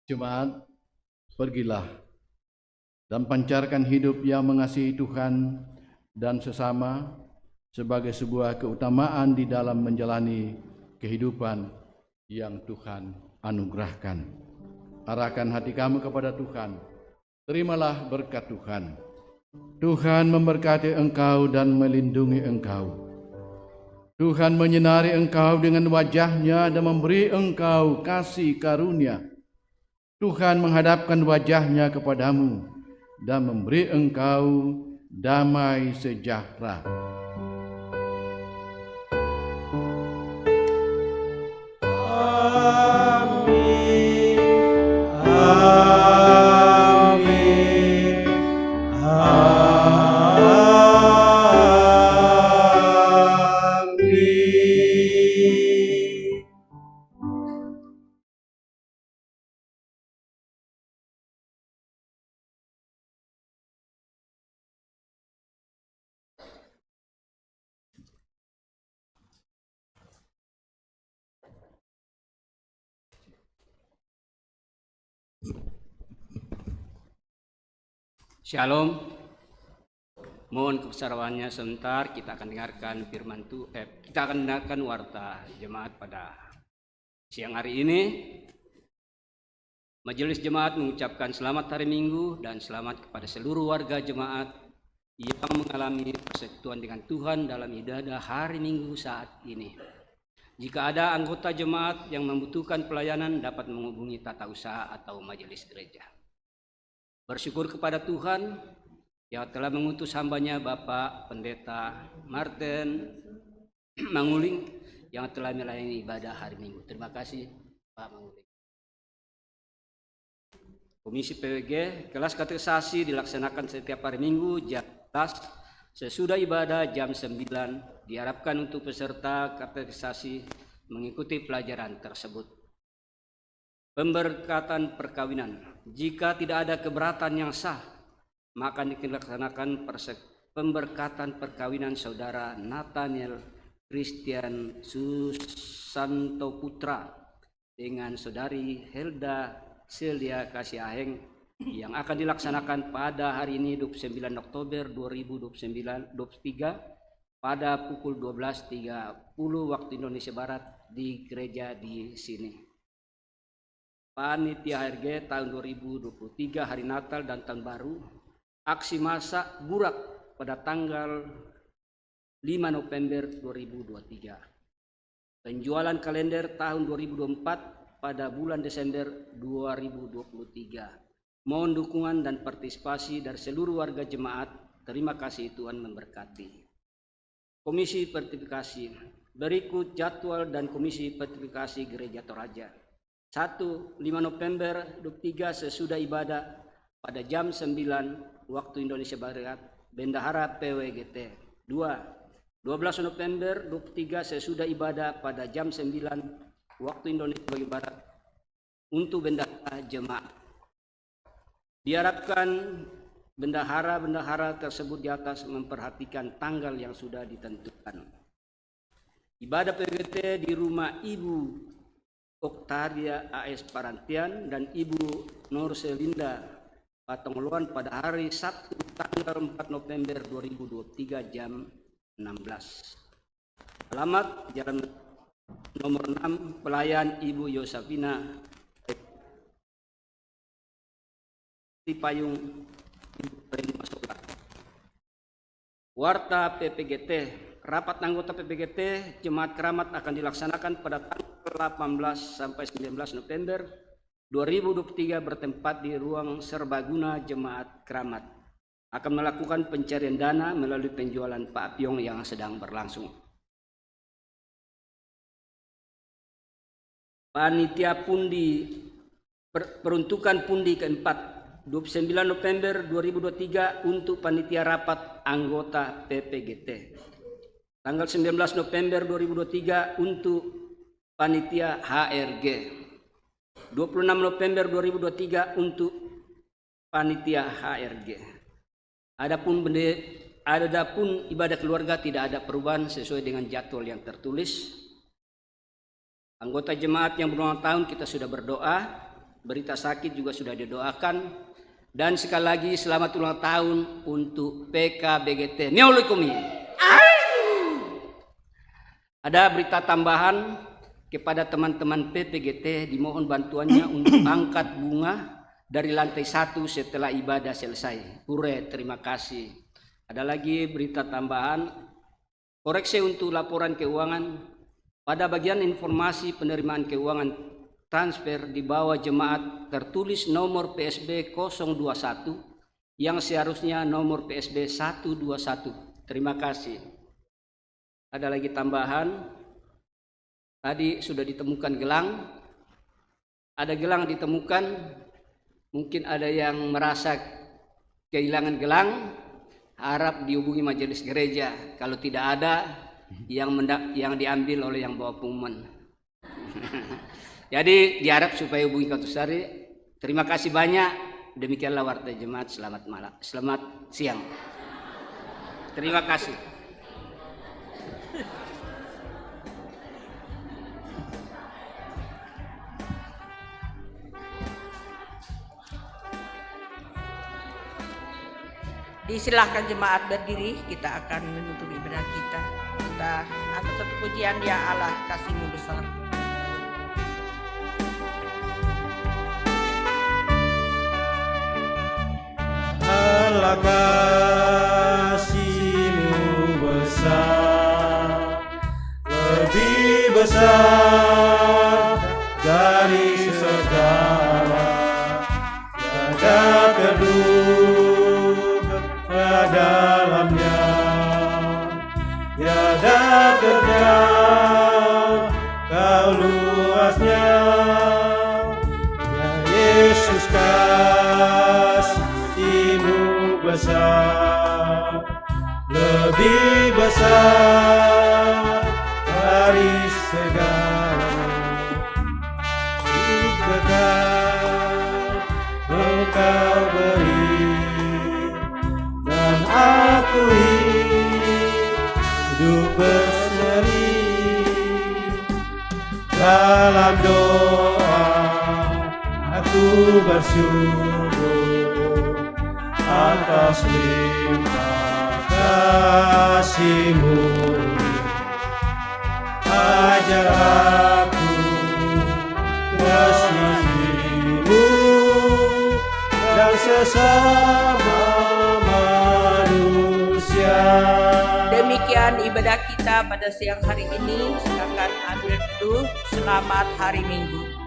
Jemaat, pergilah dan pancarkan hidup yang mengasihi Tuhan dan sesama sebagai sebuah keutamaan di dalam menjalani kehidupan yang Tuhan anugerahkan. Arahkan hati kamu kepada Tuhan. Terimalah berkat Tuhan. Tuhan memberkati engkau dan melindungi engkau. Tuhan menyinari engkau dengan wajah-Nya dan memberi engkau kasih karunia. Tuhan menghadapkan wajah-Nya kepadamu dan memberi engkau damai sejahtera. Amin. Amin. Amin. Shalom. Mohon kebesarannya sebentar, kita akan dengarkan firman Tuhan. Kita akan dengarkan warta jemaat pada siang hari ini. Majelis jemaat mengucapkan selamat hari Minggu dan selamat kepada seluruh warga jemaat yang mengalami persekutuan dengan Tuhan dalam ibadah hari Minggu saat ini. Jika ada anggota jemaat yang membutuhkan pelayanan, dapat menghubungi tata usaha atau majelis gereja. Bersyukur kepada Tuhan yang telah mengutus hambanya Bapak Pendeta Martin Manguling yang telah melayani ibadah hari Minggu. Terima kasih Pak Manguling. Komisi PWG, kelas katekisasi dilaksanakan setiap hari Minggu jam 11 sesudah ibadah jam 9. Diharapkan untuk peserta katekisasi mengikuti pelajaran tersebut. Pemberkatan perkawinan. Jika tidak ada keberatan yang sah, maka dilaksanakan pemberkatan perkawinan saudara Nathaniel Christian Susanto Putra dengan saudari Helda Celia Kasiaheng yang akan dilaksanakan pada hari ini 29 Oktober 2023 pada pukul 12.30 waktu Indonesia Barat di gereja di sini. Panitia HRG tahun 2023 hari Natal dan Tahun Baru, aksi masak burak pada tanggal 5 November 2023. Penjualan kalender tahun 2024 pada bulan Desember 2023. Mohon dukungan dan partisipasi dari seluruh warga jemaat. Terima kasih, Tuhan memberkati. Komisi Pertifikasi. Berikut jadwal dan Komisi Pertifikasi Gereja Toraja. 1. 5 November 2023 sesudah ibadah pada jam 9 waktu Indonesia Barat, Bendahara PWGT. 2. 12 November 2023 sesudah ibadah pada jam 9 waktu Indonesia Barat untuk bendahara jemaat. Diharapkan bendahara-bendahara tersebut di atas memperhatikan tanggal yang sudah ditentukan. Ibadah PWGT di rumah Ibu Oktaria AS Parantian dan Ibu Norselinda Patongloan pada hari Sabtu tanggal 4 November 2023 jam 16. Alamat Jalan nomor 6 Pelayan Ibu Yosafina di Payung Ibu Prima Sola. Warta PPGT. Rapat anggota PPGT Jemaat Keramat akan dilaksanakan pada tanggal 18 sampai 19 November 2023 bertempat di ruang serbaguna Jemaat Keramat. Akan melakukan pencarian dana melalui penjualan Pak Pyong yang sedang berlangsung. Panitia pundi peruntukan pundi keempat 29 November 2023 untuk panitia rapat anggota PPGT. Tanggal 19 November 2023 untuk panitia HRG. 26 November 2023 untuk panitia HRG. Adapun ibadah keluarga tidak ada perubahan sesuai dengan jadwal yang tertulis. Anggota jemaat yang berulang tahun kita sudah berdoa, berita sakit juga sudah didoakan, dan sekali lagi selamat ulang tahun untuk PKBGT. Neolikomi. Ada berita tambahan kepada teman-teman PPGT, dimohon bantuannya untuk angkat bunga dari lantai 1 setelah ibadah selesai. Pure, terima kasih. Ada lagi berita tambahan, koreksi untuk laporan keuangan. Pada bagian informasi penerimaan keuangan transfer di bawah jemaat tertulis nomor PSB 021 yang seharusnya nomor PSB 121. Terima kasih. Ada lagi tambahan, tadi sudah ditemukan gelang, ada gelang ditemukan, mungkin ada yang merasa kehilangan gelang, harap dihubungi majelis gereja. Kalau tidak ada, yang diambil oleh yang bawa pengumuman. Jadi diharap supaya hubungi Kautusari. Terima kasih banyak. Demikianlah warta jemaat. Selamat malam, selamat siang. Terima kasih. Disilahkan jemaat berdiri, kita akan menutup ibadah kita. Kita atas satu pujian, ya Allah kasih-Mu besar. Allah kasih-Mu besar, lebih besar dari segala yang ada dalamnya, tiada terjauh kau luasnya, ya Yesus kasih-Mu besar, lebih besar dari segala kekal Engkau beri, dan aku Dalam doa aku bersyukur atas limpah kasih-Mu. Ajar aku mengasihi-Mu dan sesama manusia. Demikian ibadah kita pada siang hari ini. Silakan ambil dulu. Selamat hari Minggu.